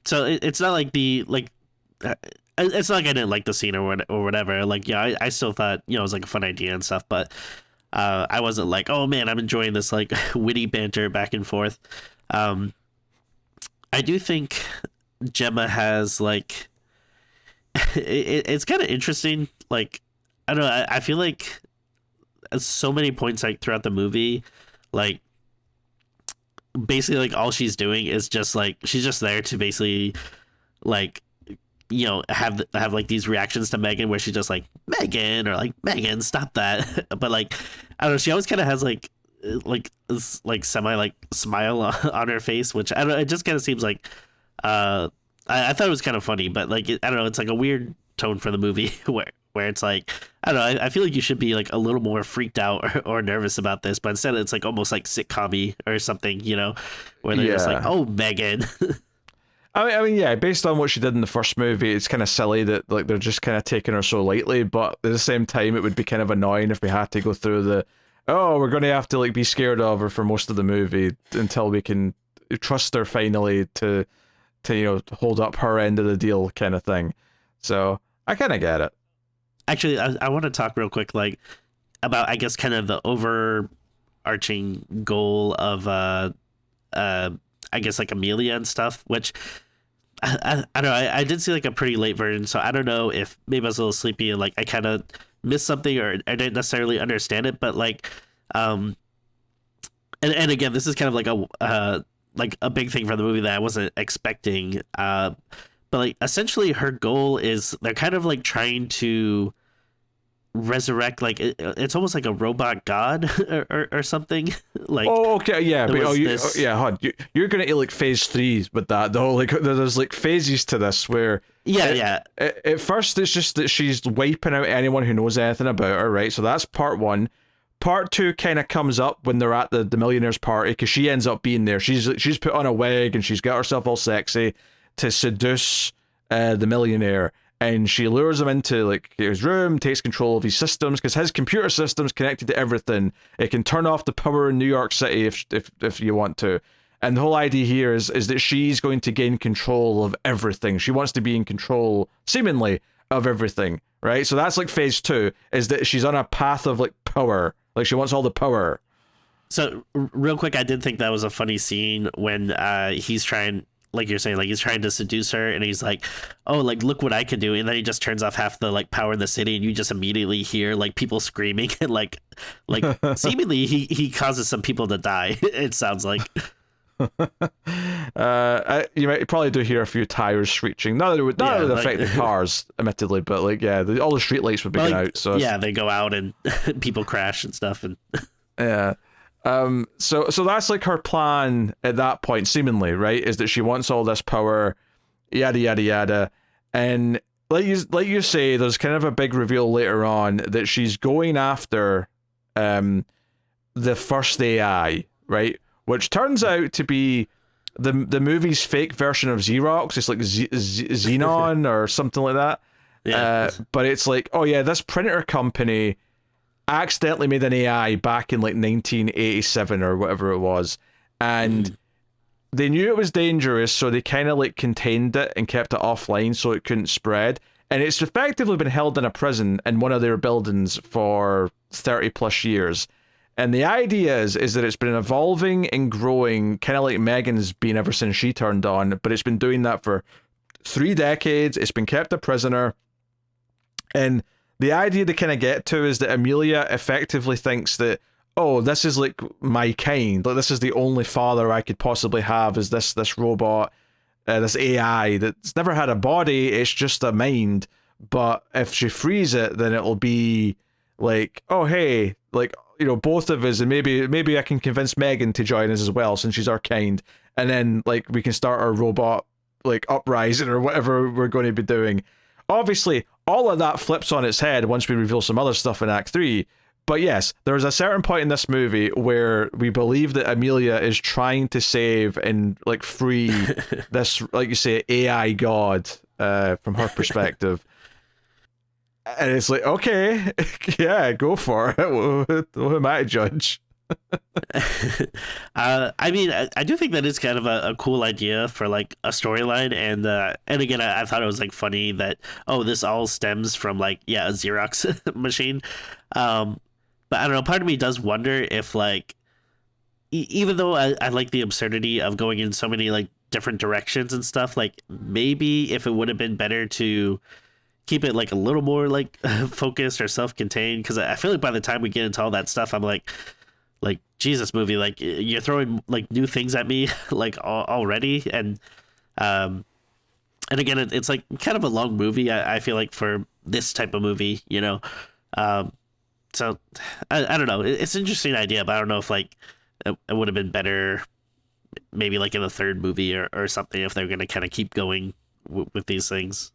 So it's not like it's not like I didn't like the scene or whatever. Like, yeah, I still thought, you know, it was like a fun idea and stuff, but I wasn't like, oh man, I'm enjoying this like witty banter back and forth. I do think Gemma has like it's kind of interesting. Like, I don't know. I feel like at so many points like throughout the movie, like basically like all she's doing is just like she's just there to basically like, you know, have like these reactions to Megan where she's just like, Megan, or like, Megan, stop that. But like, I don't know. She always kind of has like this like semi like smile on her face, which I don't know, it just kind of seems like I thought it was kind of funny, but like I don't know, it's like a weird tone for the movie where it's like, I don't know, I feel like you should be like a little more freaked out or nervous about this, but instead it's like almost like sitcom-y or something, you know, where they're just like, oh, Megan. I mean, yeah, based on what she did in the first movie, it's kind of silly that like they're just kind of taking her so lightly, but at the same time it would be kind of annoying if we had to go through the, oh, we're going to have to like be scared of her for most of the movie until we can trust her finally to you know, hold up her end of the deal kind of thing. So I kind of get it. Actually, I want to talk real quick like about, I guess, kind of the overarching goal of I guess like Amelia and stuff, which I don't know, I did see like a pretty late version, so I don't know if maybe I was a little sleepy and like I kind of missed something or I didn't necessarily understand it, but like and again, this is kind of like a big thing for the movie that I wasn't expecting, but like essentially her goal is they're kind of like trying to resurrect, like it's almost like a robot god or something. Like, oh, okay, yeah, but you're gonna like phase 3 with that though. Like there's like phases to this where at first it's just that she's wiping out anyone who knows anything about her, right? So that's part 1. Part 2 kind of comes up when they're at the millionaire's party because she ends up being there. She's put on a wig and she's got herself all sexy to seduce the millionaire. And she lures him into like his room, takes control of his systems because his computer system's connected to everything. It can turn off the power in New York City if you want to. And the whole idea here is that she's going to gain control of everything. She wants to be in control, seemingly, of everything, right? So that's like phase 2, is that she's on a path of like power. Like she wants all the power. So real quick, I did think that was a funny scene when he's trying, like you're saying, like he's trying to seduce her and he's like, oh, like, look what I can do. And then he just turns off half the like power in the city and you just immediately hear like people screaming and like seemingly he causes some people to die. It sounds like. You might probably do hear a few tires screeching. Not that it would affect the cars, admittedly, but like, yeah, all the street lights would be going out. So yeah, they go out and people crash and stuff. And yeah. So that's like her plan at that point, seemingly, right? Is that she wants all this power, yada yada yada, and like you say, there's kind of a big reveal later on that she's going after, the first AI, right? Which turns out to be the movie's fake version of Xerox. It's like Xenon or something like that. Yeah. But it's like, oh yeah, this printer company accidentally made an AI back in like 1987 or whatever it was, and they knew it was dangerous, so they kind of like contained it and kept it offline so it couldn't spread. And it's effectively been held in a prison in one of their buildings for 30 plus years. And the idea is that it's been evolving and growing, kind of like Megan's been ever since she turned on, but it's been doing that for 3 decades. It's been kept a prisoner. And the idea they kind of get to is that Amelia effectively thinks that, oh, this is like my kind. Like, this is the only father I could possibly have, is this robot, this AI that's never had a body. It's just a mind. But if she frees it, then it'll be like, oh, hey, like, you know, both of us, and maybe I can convince Megan to join us as well, since she's our kind. And then, like, we can start our robot, like, uprising or whatever we're going to be doing. Obviously, all of that flips on its head once we reveal some other stuff in Act 3. But yes, there's a certain point in this movie where we believe that Amelia is trying to save and, like, free this, like you say, AI god from her perspective. And it's like, okay, yeah, go for it. Who am I to judge? I mean, I do think that is kind of a cool idea for like a storyline, and again, I thought it was like funny that, oh, this all stems from like, yeah, a Xerox machine. But I don't know, part of me does wonder if like, even though I like the absurdity of going in so many like different directions and stuff, like maybe if it would have been better to keep it like a little more like focused or self-contained, because I feel like by the time we get into all that stuff, I'm like Jesus, movie, like you're throwing like new things at me like already, and again, it's like kind of a long movie. I feel like for this type of movie, you know, so I don't know. It's an interesting idea, but I don't know if like it would have been better maybe like in the third movie or something if they're gonna kind of keep going with these things.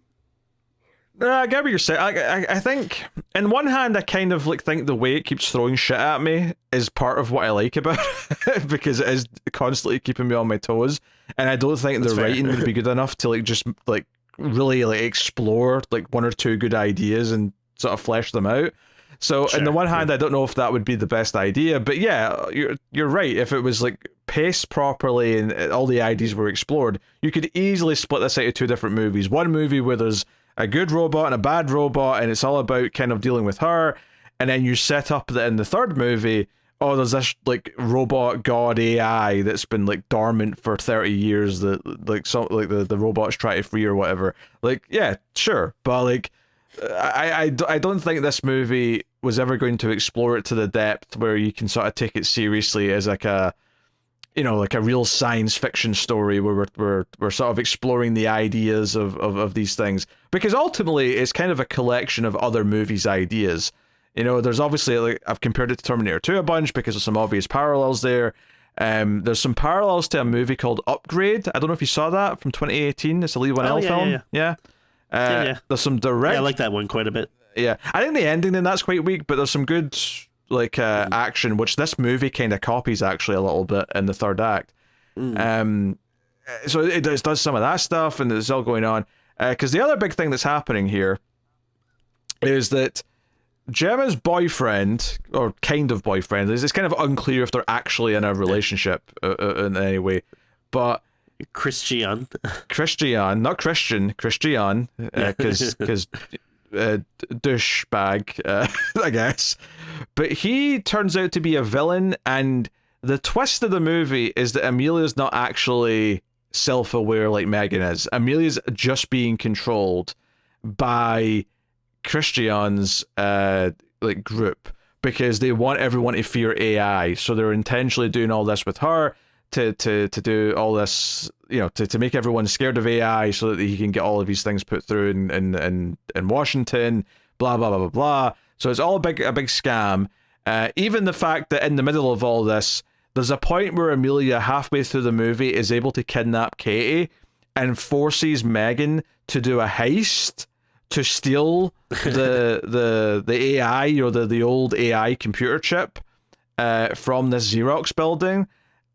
I get what you're saying. I think, on one hand, I kind of like think the way it keeps throwing shit at me is part of what I like about it, because it is constantly keeping me on my toes, and I don't think the writing would be good enough to like just like really like explore like one or two good ideas and sort of flesh them out. So on the one hand, I don't know if that would be the best idea, but yeah, you're right. If it was like paced properly and all the ideas were explored, you could easily split this into 2 different movies. One movie where there's a good robot and a bad robot, and it's all about kind of dealing with her, and then you set up that in the third movie, oh, there's this like robot god AI that's been like dormant for 30 years that like some like the robots try to free or whatever. Like, yeah, sure, but like I don't think this movie was ever going to explore it to the depth where you can sort of take it seriously as like a, you know, like a real science fiction story where we're sort of exploring the ideas of these things, because ultimately it's kind of a collection of other movies' ideas. You know, there's obviously, like, I've compared it to Terminator 2 a bunch because there's some obvious parallels there. There's some parallels to a movie called Upgrade. I don't know if you saw that, from 2018. It's a Lee Whannell film. Yeah. There's some direct. Yeah, I like that one quite a bit. Yeah, I think the ending in that's quite weak, but there's some good like action, which this movie kind of copies actually a little bit in the third act. So it does some of that stuff, and it's all going on. Because the other big thing that's happening here is that Gemma's boyfriend, or kind of boyfriend, it's kind of unclear if they're actually in a relationship in any way, but Christian, not Christian, because douchebag, I guess. But he turns out to be a villain, and the twist of the movie is that Amelia's not actually self-aware like Megan is. Amelia's just being controlled by Christian's like group, because they want everyone to fear AI, so they're intentionally doing all this with her to do all this, you know, to make everyone scared of AI so that he can get all of these things put through in Washington, blah blah blah blah blah. So it's all a big scam. Even the fact that in the middle of all this, there's a point where Amelia, halfway through the movie, is able to kidnap Katie and forces Megan to do a heist to steal the AI, or the old AI computer chip from this Xerox building.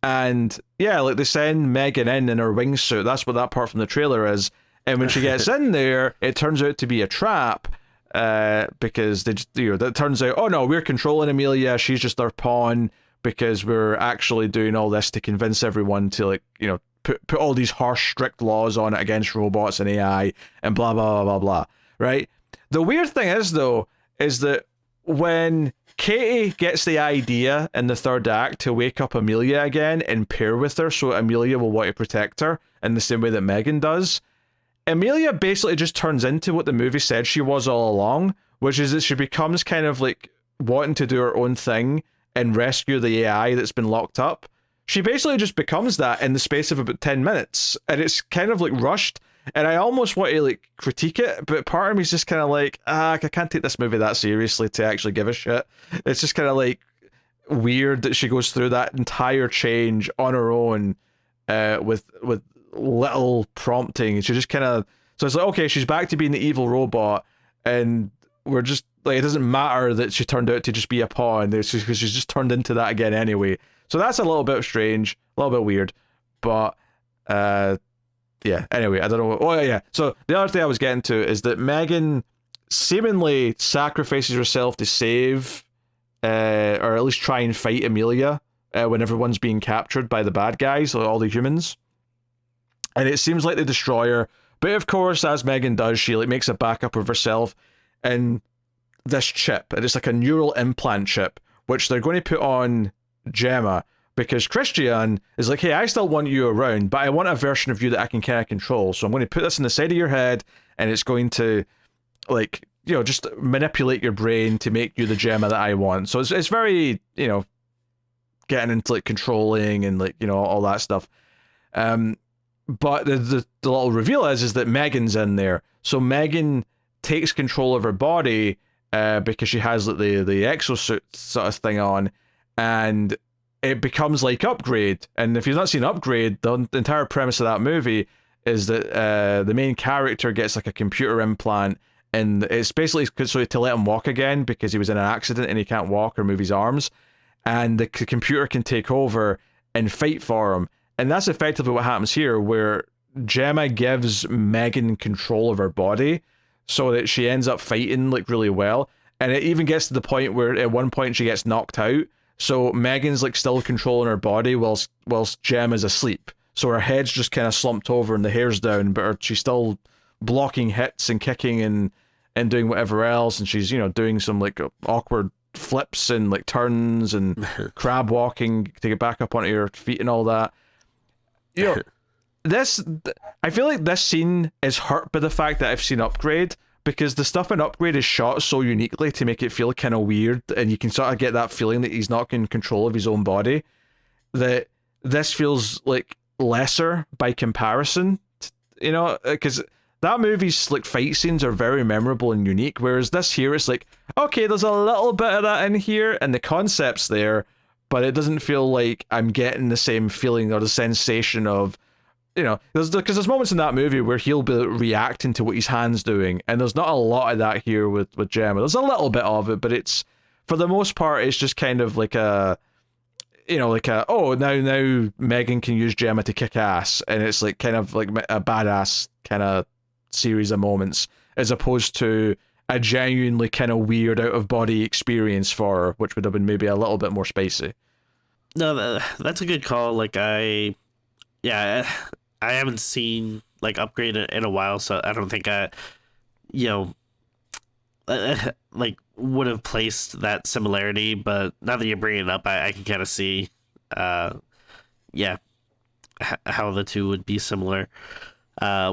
And yeah, like, they send Megan in her wingsuit. That's what that part from the trailer is. And when she gets in there, it turns out to be a trap, because they just, you know, that turns out, oh no, we're controlling Amelia. She's just our pawn, because we're actually doing all this to convince everyone to, like, you know, put all these harsh, strict laws on it against robots and AI and blah, blah, blah, blah, blah, right? The weird thing is, though, is that when Katie gets the idea in the third act to wake up Amelia again and pair with her so Amelia will want to protect her in the same way that M3GAN does, Amelia basically just turns into what the movie said she was all along, which is that she becomes kind of like wanting to do her own thing and rescue the AI that's been locked up. She basically just becomes that in the space of about 10 minutes, and it's kind of like rushed, and I almost want to like critique it, but part of me is just kind of like, I can't take this movie that seriously to actually give a shit. It's just kind of like weird that she goes through that entire change on her own with little prompting. She just kind of, so it's like, okay, she's back to being the evil robot, and we're just like, it doesn't matter that she turned out to just be a pawn because she's just turned into that again anyway. So that's a little bit strange, a little bit weird, but yeah, anyway, I don't know. Oh yeah, so the other thing I was getting to is that M3GAN seemingly sacrifices herself to save or at least try and fight Amelia when everyone's being captured by the bad guys, all the humans. And it seems like they destroy her, but of course, as M3GAN does, she like makes a backup of herself and this chip, and it's like a neural implant chip, which they're going to put on Gemma, because Christian is like, hey, I still want you around, but I want a version of you that I can kind of control, so I'm going to put this in the side of your head, and it's going to, like, you know, just manipulate your brain to make you the Gemma that I want. So it's very, you know, getting into like controlling and like, you know, all that stuff. But the little reveal is that M3GAN's in there. So M3GAN takes control of her body because she has like, the exosuit sort of thing on, and it becomes like Upgrade. And if you've not seen Upgrade, the entire premise of that movie is that the main character gets like a computer implant, and it's basically so to let him walk again because he was in an accident and he can't walk or move his arms, and the computer can take over and fight for him. And that's effectively what happens here, where Gemma gives M3GAN control of her body so that she ends up fighting like really well. And it even gets to the point where at one point she gets knocked out. So M3GAN's like still controlling her body whilst Gemma's asleep. So her head's just kind of slumped over and the hair's down, but she's still blocking hits and kicking and doing whatever else. And she's, you know, doing some like awkward flips and like turns and crab walking to get back up onto your feet and all that. You know, I feel like this scene is hurt by the fact that I've seen Upgrade, because the stuff in Upgrade is shot so uniquely to make it feel kind of weird, and you can sort of get that feeling that he's not in control of his own body, that this feels like lesser by comparison, you know, because that movie's like fight scenes are very memorable and unique, whereas this here, it's like, okay, there's a little bit of that in here, and the concept's there, but it doesn't feel like I'm getting the same feeling or the sensation of, you know, because there's moments in that movie where he'll be reacting to what his hand's doing, and there's not a lot of that here with Gemma. There's a little bit of it, but it's, for the most part, it's just kind of like a, you know, like a, oh, now M3GAN can use Gemma to kick ass, and it's like kind of like a badass kind of series of moments, as opposed to a genuinely kind of weird out of body experience for her, which would have been maybe a little bit more spacey. No, that's a good call. Like I haven't seen like Upgrade in a while, so I don't think I, you know, like would have placed that similarity. But now that you bring it up, I can kind of see, yeah, how the two would be similar.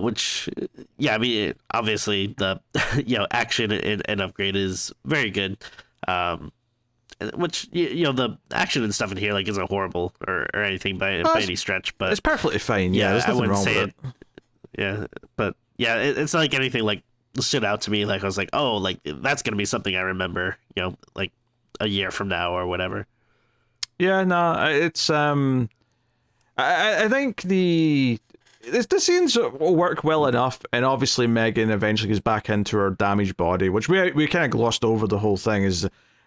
Which, yeah, I mean, obviously the, you know, action in Upgrade is very good. Which, you know, the action and stuff in here like isn't horrible or anything by any stretch, but it's perfectly fine. Yeah, there's nothing wrong with it. Yeah, but yeah, it's not like anything like stood out to me. Like I was like, oh, like that's gonna be something I remember, you know, like a year from now or whatever. Yeah, no, it's I think the scenes work well enough, and obviously M3GAN eventually gets back into her damaged body, which we kind of glossed over the whole thing. Is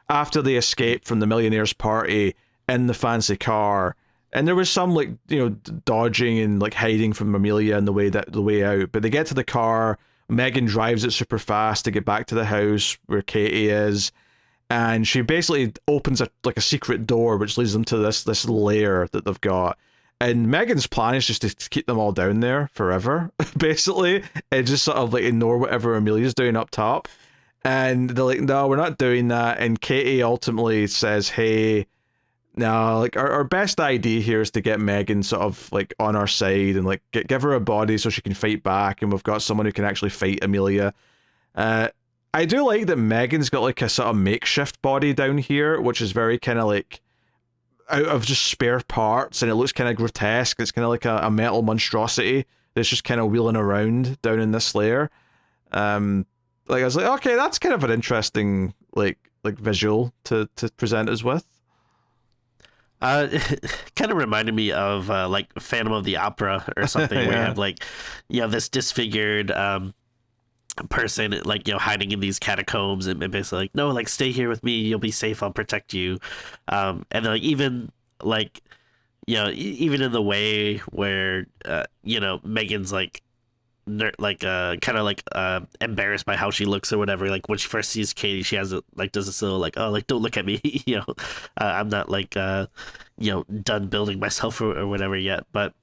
after they escape from the millionaire's party in the fancy car, and there was some like, you know, dodging and like hiding from Amelia and the way out, but they get to the car. M3GAN drives it super fast to get back to the house where Katie is, and she basically opens a secret door which leads them to this lair that they've got. And Megan's plan is just to keep them all down there forever, basically, and just sort of like ignore whatever Amelia's doing up top. And they're like, no, we're not doing that. And Katie ultimately says, hey, no, like our best idea here is to get Megan sort of like on our side and like give her a body so she can fight back. And we've got someone who can actually fight Amelia. I do like that Megan's got like a sort of makeshift body down here, which is very kind of like out of just spare parts, and it looks kind of grotesque. It's kind of like a metal monstrosity that's just kind of wheeling around down in this layer. Like I was like, okay, that's kind of an interesting like visual to present us with. It kind of reminded me of like Phantom of the Opera or something, where you have like, this disfigured person like, hiding in these catacombs and basically like, no, like stay here with me, you'll be safe, I'll protect you. And then, like even like, even in the way where Megan's like kind of like embarrassed by how she looks or whatever. Like when she first sees Katie, she has does this little like, oh, like don't look at me, I'm not like done building myself or whatever yet. But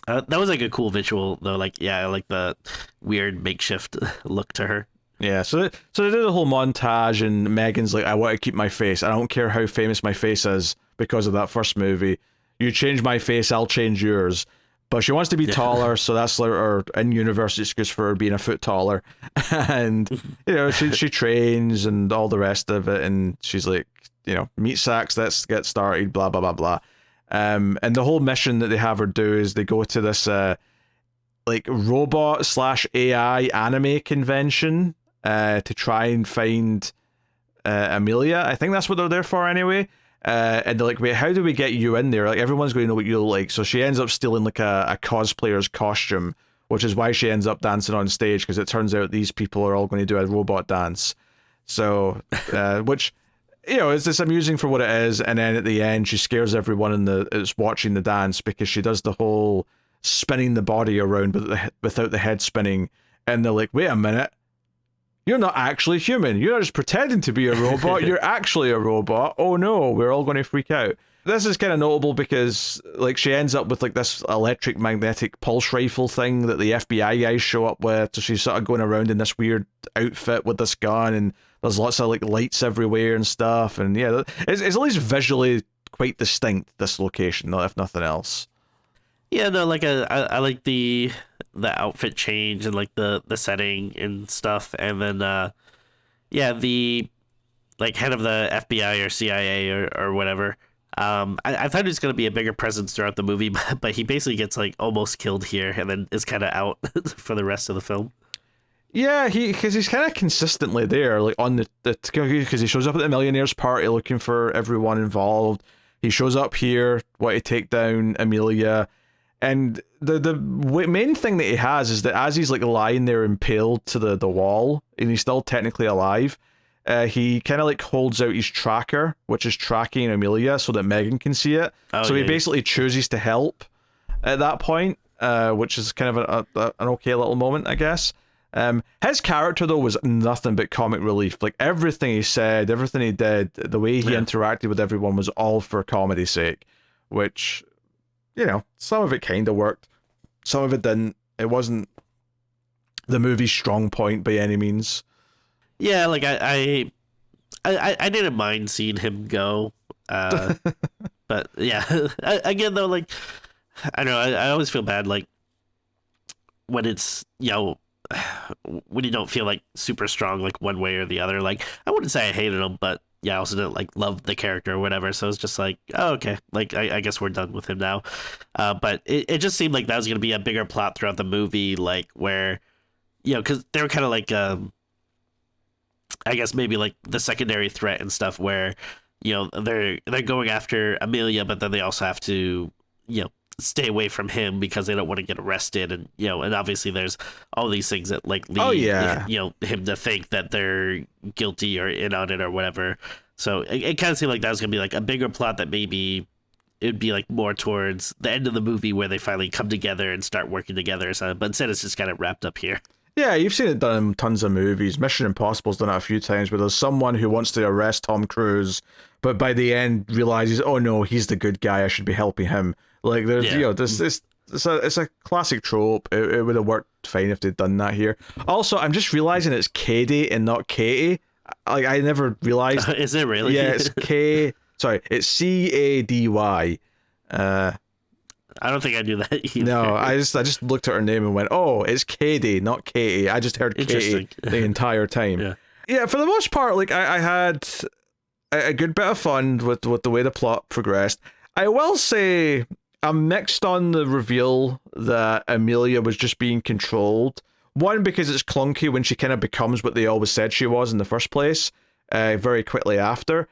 that was like a cool visual though. Like I like the weird makeshift look to her. Yeah, so they do the whole montage, and Megan's like, I want to keep my face. I don't care how famous my face is because of that first movie. You change my face, I'll change yours. But she wants to be taller, so that's like her in-universe excuse for her being a foot taller. And, she trains and all the rest of it, and she's like, meat sacks, let's get started, blah, blah, blah, blah. And the whole mission that they have her do is they go to this, like, robot/AI anime convention to try and find Amelia. I think that's what they're there for anyway. And they're like, wait, how do we get you in there? Like, everyone's going to know what you look like. So she ends up stealing like a cosplayer's costume, which is why she ends up dancing on stage, because it turns out these people are all going to do a robot dance. So, which, is just amusing for what it is. And then at the end, she scares everyone that's watching the dance, because she does the whole spinning the body around but without the head spinning. And they're like, wait a minute. You're not actually human. You're not just pretending to be a robot. You're actually a robot. Oh no, we're all going to freak out. This is kind of notable because like she ends up with like this electric magnetic pulse rifle thing that the FBI guys show up with. So she's sort of going around in this weird outfit with this gun, and there's lots of like lights everywhere and stuff. And yeah, it's at least visually quite distinct, this location, if nothing else. Yeah, no, like I like the outfit change and like the setting and stuff, and then the like head of the FBI or CIA or whatever. I thought he was gonna be a bigger presence throughout the movie, but he basically gets like almost killed here, and then is kind of out for the rest of the film. Yeah, because he's kind of consistently there, like on the because he shows up at the millionaire's party looking for everyone involved. He shows up here, wanting to take down Amelia. And the main thing that he has is that as he's like lying there impaled to the wall, and he's still technically alive, he kind of like holds out his tracker, which is tracking Amelia so that Megan can see it. So he basically chooses to help at that point, which is kind of an okay little moment, I guess. His character though was nothing but comic relief. Like everything he said, everything he did, the way he interacted with everyone was all for comedy's sake, which, some of it kind of worked, some of it didn't. It wasn't the movie's strong point by any means. Yeah, like I didn't mind seeing him go, but yeah, again though, like I don't know, I always feel bad like when it's when you don't feel like super strong like one way or the other. Like I wouldn't say I hated him, but I also didn't like love the character or whatever. So it's just like, oh, okay, like I guess we're done with him now. But it just seemed like that was gonna be a bigger plot throughout the movie, like where, because they were kind of like, I guess maybe like the secondary threat and stuff where, they're going after Amelia, but then they also have to, stay away from him because they don't want to get arrested, and and obviously there's all these things that like lead him to think that they're guilty or in on it or whatever. So it kind of seemed like that was gonna be like a bigger plot that maybe it'd be like more towards the end of the movie where they finally come together and start working together or something. But instead it's just kind of wrapped up here. Yeah, you've seen it done in tons of movies. Mission Impossible's done it a few times where there's someone who wants to arrest Tom Cruise, but by the end realizes, oh no, he's the good guy, I should be helping him. Like there's this it's a classic trope. It would have worked fine if they'd done that here. Also, I'm just realizing it's Katie and not Katie. Like I never realized. Is it really? Yeah, it's it's Cady. I don't think I knew that either. No, I just looked at her name and went, "Oh, it's Katie, not Katie." I just heard Katie the entire time. Yeah, for the most part, like I had a good bit of fun with the way the plot progressed. I will say I'm mixed on the reveal that Amelia was just being controlled. One, because it's clunky when she kind of becomes what they always said she was in the first place, very quickly after.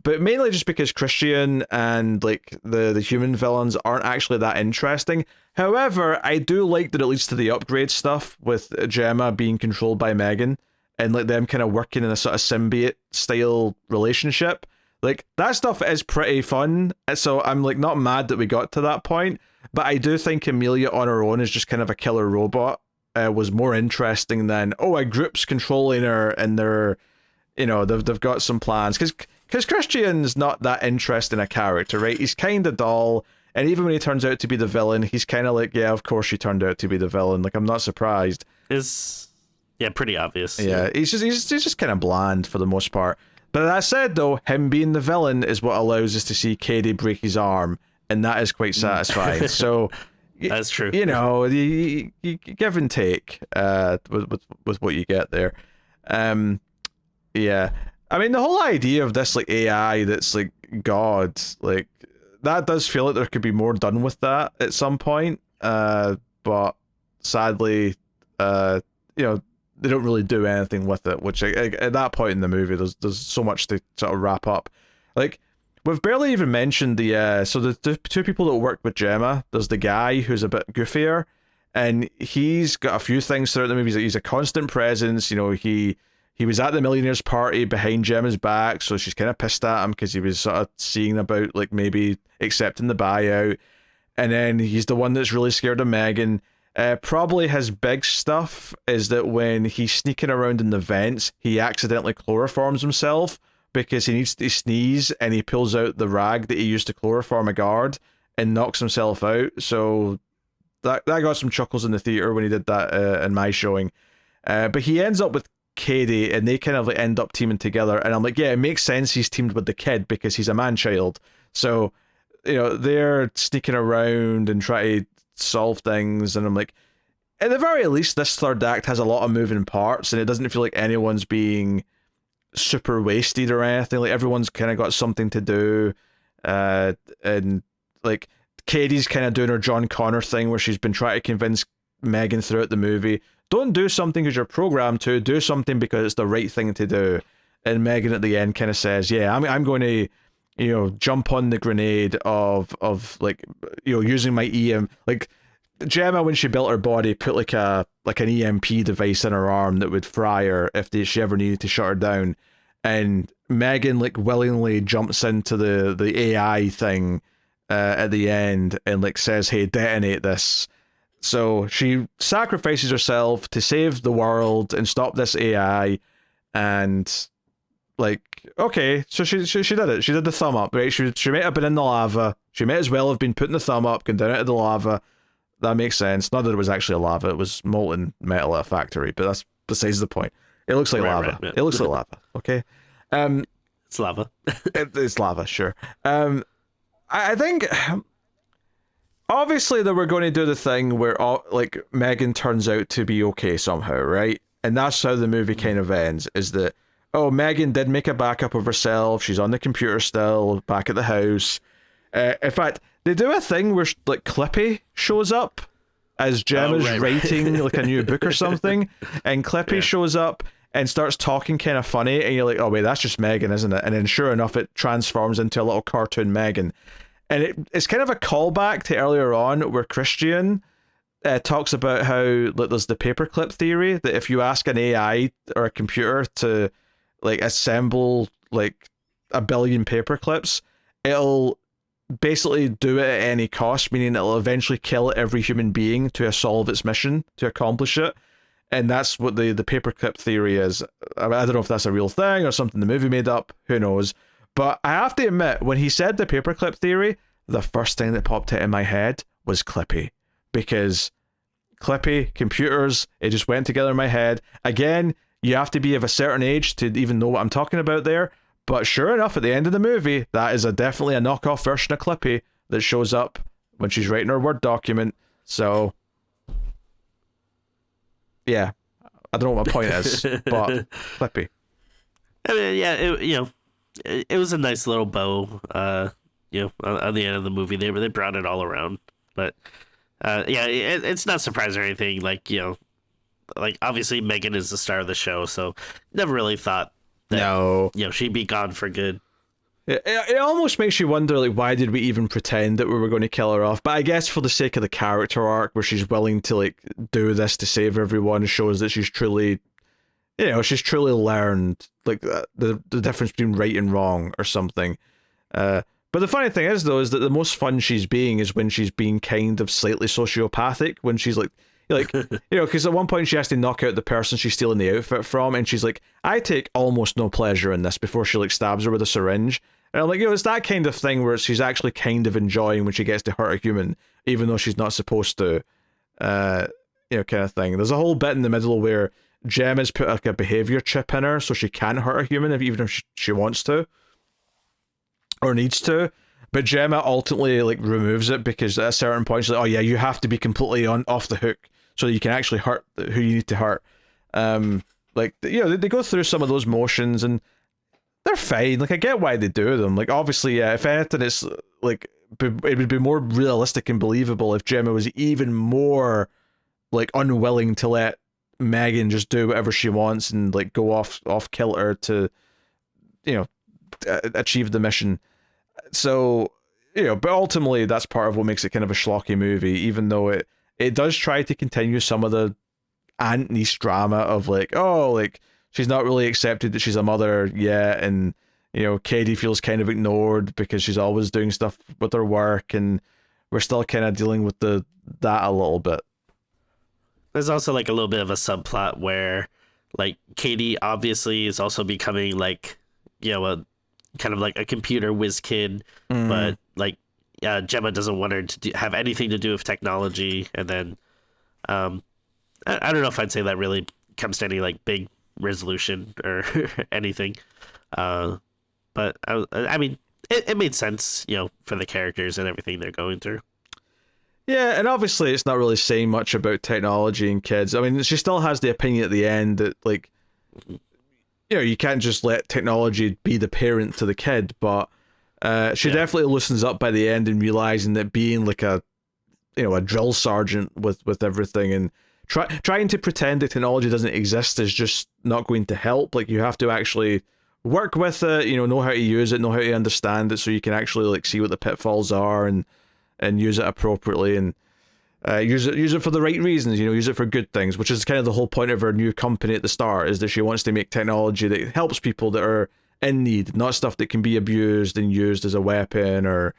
But mainly just because Christian and like the human villains aren't actually that interesting. However, I do like that it leads to the upgrade stuff with Gemma being controlled by M3GAN and like them kind of working in a sort of symbiote style relationship. Like that stuff is pretty fun. So I'm like not mad that we got to that point, but I do think Amelia on her own is just kind of a killer robot. Was more interesting than a group's controlling her and they're, they've got some plans because Christian's not that interesting a character, right? He's kind of dull, and even when he turns out to be the villain, he's kind of like, yeah, of course she turned out to be the villain. Like I'm not surprised. It's pretty obvious. Yeah, he's just kind of bland for the most part. But that said, though, him being the villain is what allows us to see Katie break his arm, and that is quite satisfying. So. That's true. You give and take with what you get there. Yeah. I mean, the whole idea of this like AI that's like God, like that does feel like there could be more done with that at some point. But sadly, they don't really do anything with it. Which at that point in the movie, there's so much to sort of wrap up. Like. We've barely even mentioned the two people that work with Gemma. There's the guy who's a bit goofier, and he's got a few things throughout the movie. He's a constant presence. He was at the millionaire's party behind Gemma's back, so she's kind of pissed at him because he was sort of seeing about like maybe accepting the buyout. And then he's the one that's really scared of M3GAN. Probably his big stuff is that when he's sneaking around in the vents, he accidentally chloroforms himself. Because he needs to sneeze and he pulls out the rag that he used to chloroform a guard and knocks himself out. So that got some chuckles in the theater when he did that in my showing. But he ends up with Katie and they kind of like end up teaming together. And I'm like, yeah, it makes sense he's teamed with the kid because he's a man-child. So, they're sneaking around and trying to solve things. And I'm like, at the very least, this third act has a lot of moving parts and it doesn't feel like anyone's being super wasted or anything. Like everyone's kind of got something to do, and like Katie's kind of doing her John Connor thing where she's been trying to convince M3GAN throughout the movie, don't do something because you're programmed to, do something because it's the right thing to do. And M3GAN at the end kind of says, yeah, I'm going to jump on the grenade of like using my EM. Like Gemma, when she built her body, put like an EMP device in her arm that would fry her if she ever needed to shut her down. And M3GAN like willingly jumps into the AI thing at the end and like says, "Hey, detonate this." So she sacrifices herself to save the world and stop this AI. And like, okay, so she did it. She did the thumb up, right? She might have been in the lava. She might as well have been putting the thumb up, going down into the lava. That makes sense. Not that it was actually lava, it was molten metal at a factory, but that's besides the point. It looks like lava. Right, yeah. It looks like lava, okay? It's lava. It's lava, sure. I think, obviously they were going to do the thing where like M3GAN turns out to be okay somehow, right? And that's how the movie kind of ends, is that, M3GAN did make a backup of herself, she's on the computer still, back at the house. In fact, they do a thing where like Clippy shows up as Gemma's writing like a new book or something, and Clippy shows up and starts talking kind of funny, and you're like, oh wait, that's just M3GAN, isn't it? And then sure enough, it transforms into a little cartoon M3GAN. And it's kind of a callback to earlier on where Christian talks about how like, there's the paperclip theory, that if you ask an AI or a computer to like assemble like 1 billion paperclips, it'll basically do it at any cost, meaning it'll eventually kill every human being to solve its mission, to accomplish it. And that's what the paperclip theory is. I don't know if that's a real thing or something the movie made up, who knows. But I have to admit, when he said the paperclip theory, the first thing that popped out in my head was Clippy, because Clippy, computers, it just went together in my head. Again, you have to be of a certain age to even know what I'm talking about there. But sure enough, at the end of the movie, that is definitely a knockoff version of Clippy that shows up when she's writing her Word document. So, yeah, I don't know what my point is, but Clippy. I mean, yeah, it was a nice little bow. On the end of the movie, they brought it all around. But yeah, it's not surprising or anything. Like like obviously M3GAN is the star of the show, so never really thought that, she'd be gone for good. It almost makes you wonder, like, why did we even pretend that we were going to kill her off? But I guess for the sake of the character arc, where she's willing to, like, do this to save everyone, shows that she's truly, she's truly learned, like, the difference between right and wrong or something. But the funny thing is, though, is that the most fun she's being is when she's being kind of slightly sociopathic, when she's like, because at one point she has to knock out the person she's stealing the outfit from, and she's like, I take almost no pleasure in this, before she, like, stabs her with a syringe. And I'm like, it's that kind of thing where she's actually kind of enjoying when she gets to hurt a human, even though she's not supposed to, kind of thing. There's a whole bit in the middle where Gemma's put, like, a behavior chip in her so she can't hurt a human, even if she wants to, or needs to. But Gemma ultimately, like, removes it, because at a certain point she's like, oh yeah, you have to be completely off the hook so that you can actually hurt who you need to hurt. They go through some of those motions and they're fine. Like, I get why they do them. Like, obviously, yeah, if anything, it's like, it would be more realistic and believable if Gemma was even more, like, unwilling to let M3GAN just do whatever she wants and, like, go off kilter to, achieve the mission. So, but ultimately that's part of what makes it kind of a schlocky movie, even though it does try to continue some of the aunt-niece drama of, like, she's not really accepted that she's a mother yet, and, Katie feels kind of ignored because she's always doing stuff with her work, and we're still kind of dealing with that a little bit. There's also, like, a little bit of a subplot where, like, Katie obviously is also becoming, like, a kind of like a computer whiz kid, but, like, Gemma doesn't want her to have anything to do with technology, and then I don't know if I'd say that really comes to any, like, big resolution or anything, but I mean, it made sense, for the characters and everything they're going through. Yeah, and obviously it's not really saying much about technology and kids. I mean, she still has the opinion at the end that, like, you can't just let technology be the parent to the kid, but she definitely loosens up by the end and realizing that being, like, a drill sergeant with everything and trying to pretend that technology doesn't exist is just not going to help. Like, you have to actually work with it, know how to use it, know how to understand it, so you can actually, like, see what the pitfalls are and use it appropriately, and use it for the right reasons, use it for good things, which is kind of the whole point of her new company at the start, is that she wants to make technology that helps people that are in need, not stuff that can be abused and used as a weapon or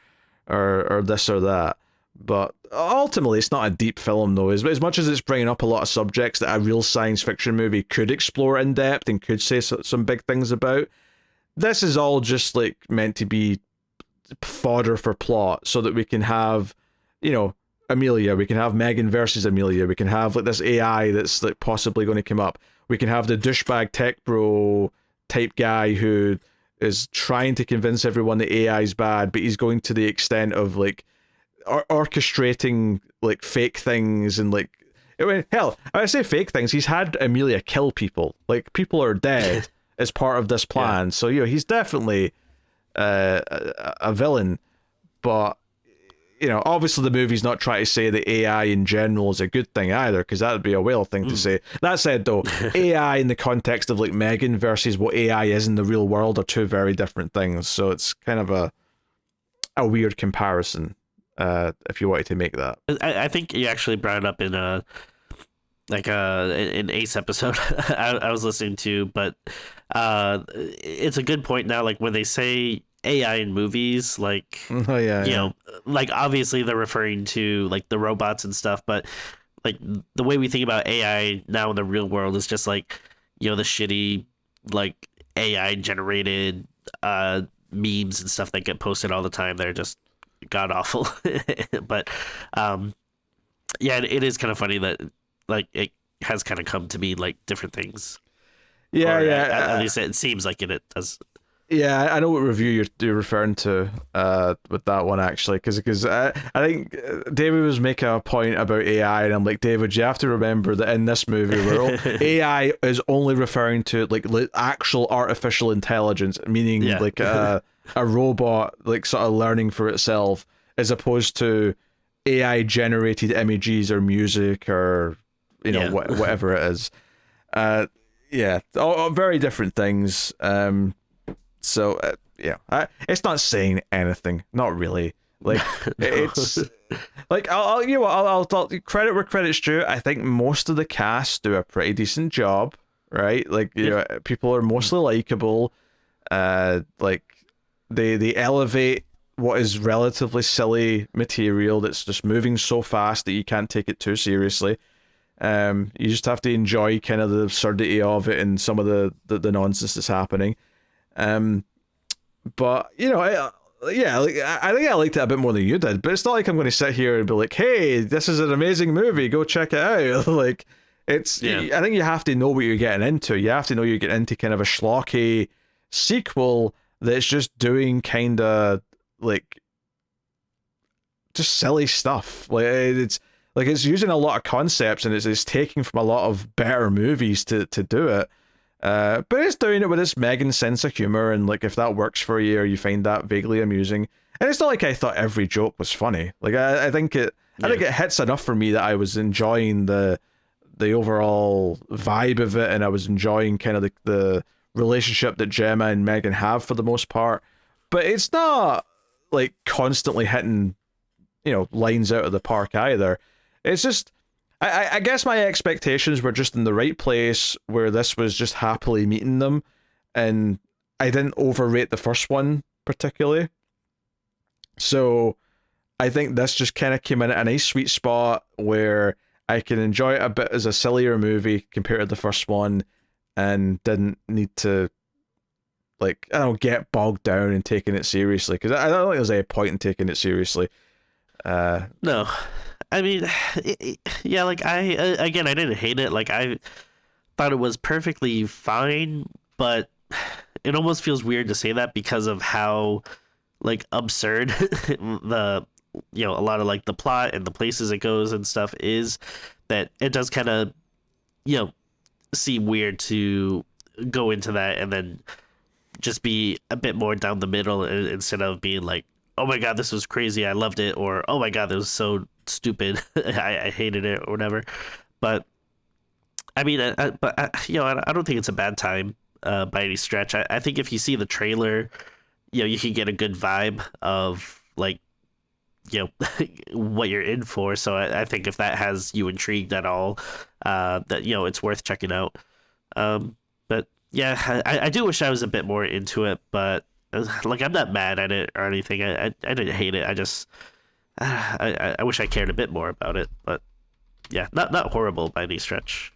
this or that. But ultimately, it's not a deep film, though. As much as it's bringing up a lot of subjects that a real science fiction movie could explore in depth and could say some big things about, this is all just, like, meant to be fodder for plot, so that we can have, Amelia, we can have M3GAN versus Amelia, we can have, like, this AI that's, like, possibly going to come up, we can have the douchebag tech bro type guy who is trying to convince everyone that AI is bad, but he's going to the extent of, like, orchestrating, like, fake things, and, like, I mean, hell, I say fake things, he's had Amelia kill people, like, people are dead as part of this plan. So, he's definitely a villain, but, obviously the movie's not trying to say that AI in general is a good thing either, because that would be a whale thing to say. That said, though, AI in the context of, like, M3GAN versus what AI is in the real world are two very different things, so it's kind of a weird comparison, if you wanted to make that. I think you actually brought it up in an Ace episode I was listening to, but it's a good point now, like, when they say AI in movies, like, like, obviously they're referring to, like, the robots and stuff, but, like, the way we think about AI now in the real world is just, like, the shitty, like, AI generated memes and stuff that get posted all the time. They're just god awful. But yeah, it is kind of funny that like it has kind of come to be like different things. Yeah, Or yeah. at least it seems like it does. Yeah, I know what review you're referring to with that one actually, because I think David was making a point about AI, and I'm like, David, you have to remember that in this movie, AI is only referring to like actual artificial intelligence, meaning Yeah. like a robot like sort of learning for itself, as opposed to AI generated images or music or Yeah. whatever it is. Yeah, all very different things. So yeah, it's not saying anything, not really. Like No. it's like I'll credit where credit's due. I think most of the cast do a pretty decent job, right? Like people are mostly likable. Like they elevate what is relatively silly material that's just moving so fast that you can't take it too seriously. You just have to enjoy kind of the absurdity of it and some of the nonsense that's happening. But yeah, like I think I liked it a bit more than you did. But it's not like I'm going to sit here and be like, "Hey, this is an amazing movie. Go check it out." Like, it's. I think you have to know what you're getting into. You have to know you're getting into kind of a schlocky sequel that's just doing kind of like just silly stuff. Like it's using a lot of concepts and it's taking from a lot of better movies to do it. But it's doing it with its M3GAN sense of humor, and like if that works for you or you find that vaguely amusing, and it's not like I thought every joke was funny. Like I think it hits enough for me that I was enjoying the overall vibe of it, and I was enjoying kind of the relationship that Gemma and M3GAN have for the most part. But it's not like constantly hitting lines out of the park either. It's just. I guess my expectations were just in the right place where this was just happily meeting them, and I didn't overrate the first one particularly. So I think this just kind of came in at a nice sweet spot where I can enjoy it a bit as a sillier movie compared to the first one, and didn't need to like get bogged down in taking it seriously, because I don't think there's any point in taking it seriously. No. I mean, yeah, like I didn't hate it. Like I thought it was perfectly fine, but it almost feels weird to say that because of how like absurd the a lot of like the plot and the places it goes and stuff is, that it does kind of seem weird to go into that and then just be a bit more down the middle instead of being like, oh my god, this was crazy, I loved it, or oh my god, that was so stupid, I hated it, or whatever. But I mean, I don't think it's a bad time by any stretch. I think if you see the trailer, you can get a good vibe of like what you're in for. So I think if that has you intrigued at all, that it's worth checking out. But yeah, I do wish I was a bit more into it, but like I'm not mad at it or anything. I didn't hate it. I just I wish I cared a bit more about it, but yeah, not horrible by any stretch.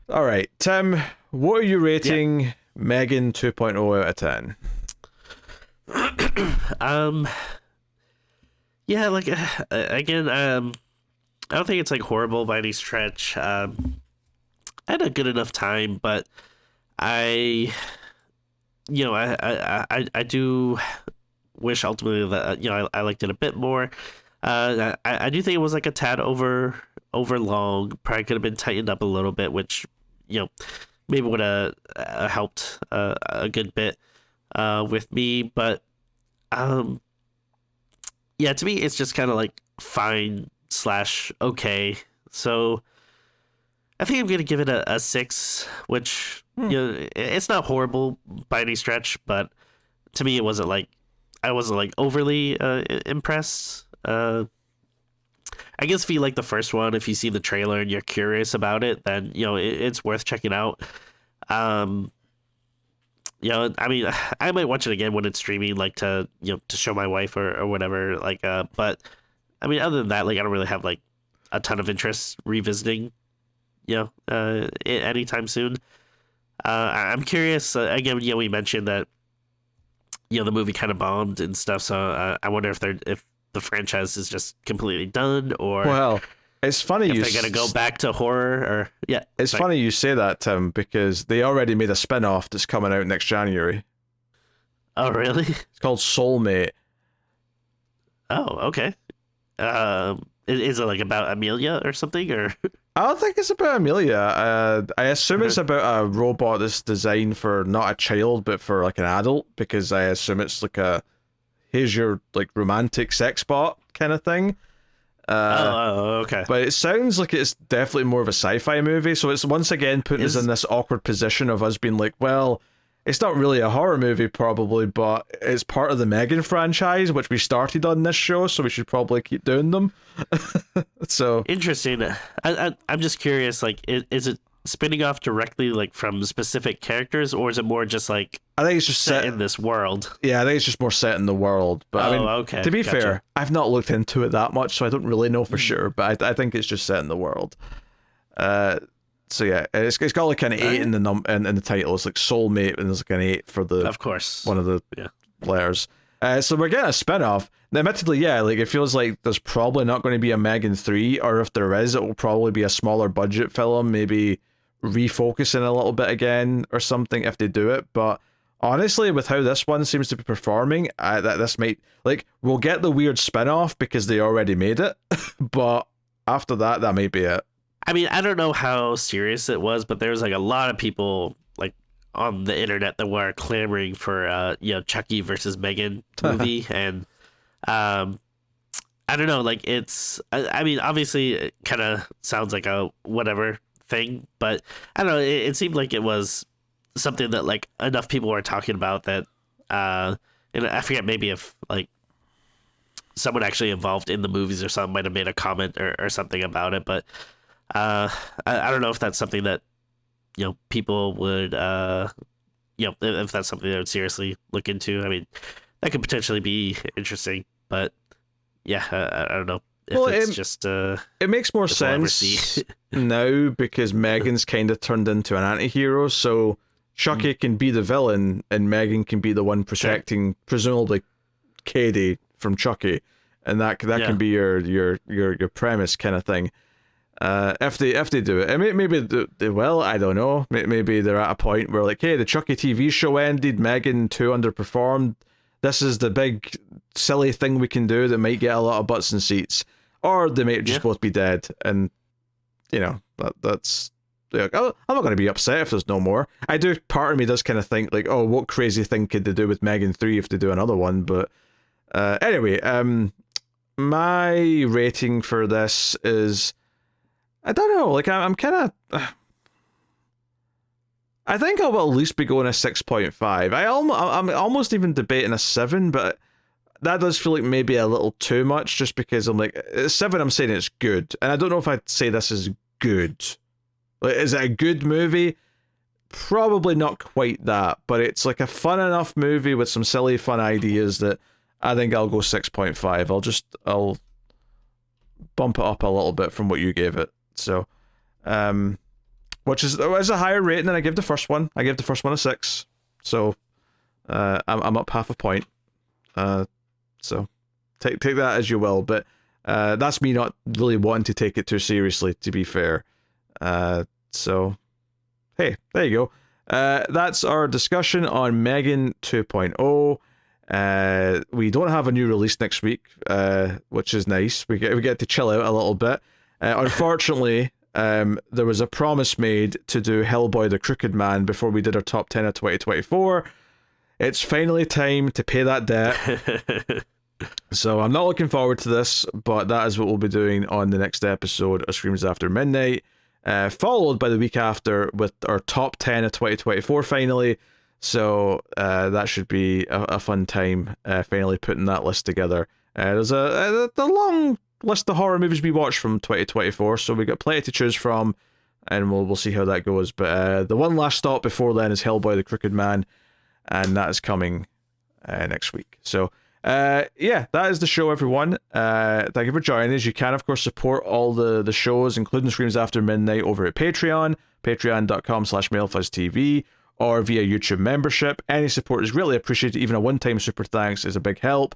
All right, Tim, what are you rating M3GAN 2.0 out of 10? Yeah, like again, I don't think it's like horrible by any stretch. I had a good enough time, but I do wish ultimately that I liked it a bit more. I do think it was like a tad over long. Probably could have been tightened up a little bit, which maybe would have helped a good bit with me. But yeah, to me it's just kind of like fine / okay. So I think I'm gonna give it a 6, which it's not horrible by any stretch, but to me it wasn't like I wasn't like overly impressed. I guess if you like the first one, if you see the trailer and you're curious about it, then it's worth checking out. I mean, I might watch it again when it's streaming, like to to show my wife or whatever. Like, but I mean, other than that, like I don't really have like a ton of interest revisiting, anytime soon. I'm curious. Again, we mentioned that the movie kind of bombed and stuff, so I wonder if the franchise is just completely done, or Well, it's funny if you they're gonna go back to horror, or It's funny you say that, Tim, because they already made a spin-off that's coming out next January. Oh, really? It's called Soulmate. Oh, okay. Is it like about Amelia or something, or? I don't think it's about Amelia. I assume it's about a robot that's designed for not a child, but for like an adult, because I assume it's like here's your like romantic sex bot kind of thing. Okay. But it sounds like it's definitely more of a sci-fi movie, so it's once again putting us in this awkward position of us being like, well, it's not really a horror movie probably, but it's part of the M3GAN franchise, which we started on this show, so we should probably keep doing them. So interesting. I'm just curious, like, is it spinning off directly like from specific characters, or is it more just like I think it's just set in this world? Yeah, I think it's just more set in the world. But I mean, okay. To be fair, I've not looked into it that much, so I don't really know for sure. But I think it's just set in the world. So yeah, it's got like an 8 in the in the title. It's like Soulmate, and there's like an 8 for the of course one of the letters. So we're getting a spin-off. Now, admittedly, yeah, like it feels like there's probably not going to be a M3GAN 3, or if there is, it will probably be a smaller budget film, maybe refocusing a little bit again or something if they do it. But honestly, with how this one seems to be performing, that this might, like, we'll get the weird spin-off because they already made it, but after that might be it. I mean, I don't know how serious it was, but there was like a lot of people like on the internet that were clamoring for Chucky versus M3GAN movie, and I don't know, like I mean, obviously it kind of sounds like a whatever thing, but I don't know, it seemed like it was something that like enough people were talking about that and I forget, maybe if like someone actually involved in the movies or something might have made a comment or something about it, but I don't know if that's something that people would if that's something they would seriously look into. I mean, that could potentially be interesting, but yeah, I don't know. Well, it makes more sense now because M3GAN's kind of turned into an anti-hero, so Chucky can be the villain and M3GAN can be the one protecting presumably Katie from Chucky, and that can be your premise kind of thing. If they do it, maybe they will. I don't know. Maybe they're at a point where like, hey, the Chucky TV show ended, M3GAN 2 underperformed. This is the big silly thing we can do that might get a lot of butts and seats. Or they might just both be dead, and that's. Like, I'm not going to be upset if there's no more. Part of me does kind of think like, oh, what crazy thing could they do with M3GAN 3 if they do another one? But anyway, my rating for this is, I don't know. Like I'm kind of. I think I'll at least be going a 6.5. I'm almost even debating a 7, but that does feel like maybe a little too much, just because I'm like, 7, I'm saying it's good. And I don't know if I'd say this is good. Like, is it a good movie? Probably not quite that, but it's like a fun enough movie with some silly fun ideas that I think I'll go 6.5. I'll bump it up a little bit from what you gave it. So, which is a higher rating than I gave the first one. I gave the first one a 6. So, I'm up half a point. So take that as you will, but that's me not really wanting to take it too seriously, to be fair. So hey, there you go. That's our discussion on M3GAN 2.0. We don't have a new release next week, which is nice. We get to chill out a little bit. Unfortunately, there was a promise made to do Hellboy the Crooked Man before we did our top 10 of 2024. It's finally time to pay that debt. So I'm not looking forward to this, but that is what we'll be doing on the next episode of Screams After Midnight, followed by the week after with our top 10 of 2024 finally. So that should be a fun time, finally putting that list together. There's a long list of horror movies we watched from 2024, so we got plenty to choose from, and we'll see how that goes. But the one last stop before then is Hellboy the Crooked Man, and that is coming next week. So yeah, that is the show, everyone. Thank you for joining us. You can, of course, support all the shows, including Screams After Midnight, over at Patreon, patreon.com/MailFuzzTV, or via YouTube membership. Any support is greatly appreciated. Even a one-time super thanks is a big help.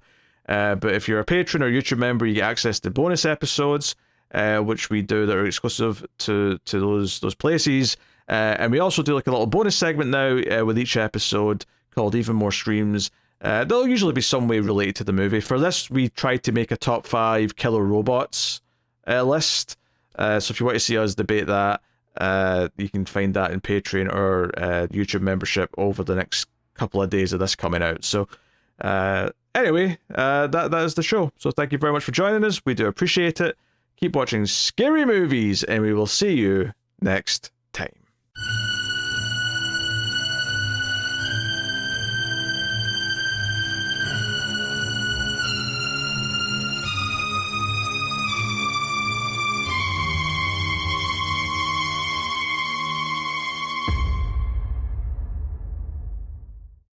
But if you're a patron or YouTube member, you get access to bonus episodes, which we do that are exclusive to those places. And we also do like a little bonus segment now with each episode called Even More Streams. They'll usually be some way related to the movie. For this, we tried to make a top 5 killer robots list. So if you want to see us debate that, you can find that in Patreon or YouTube membership over the next couple of days of this coming out. So anyway, that is the show. So thank you very much for joining us. We do appreciate it. Keep watching scary movies, and we will see you next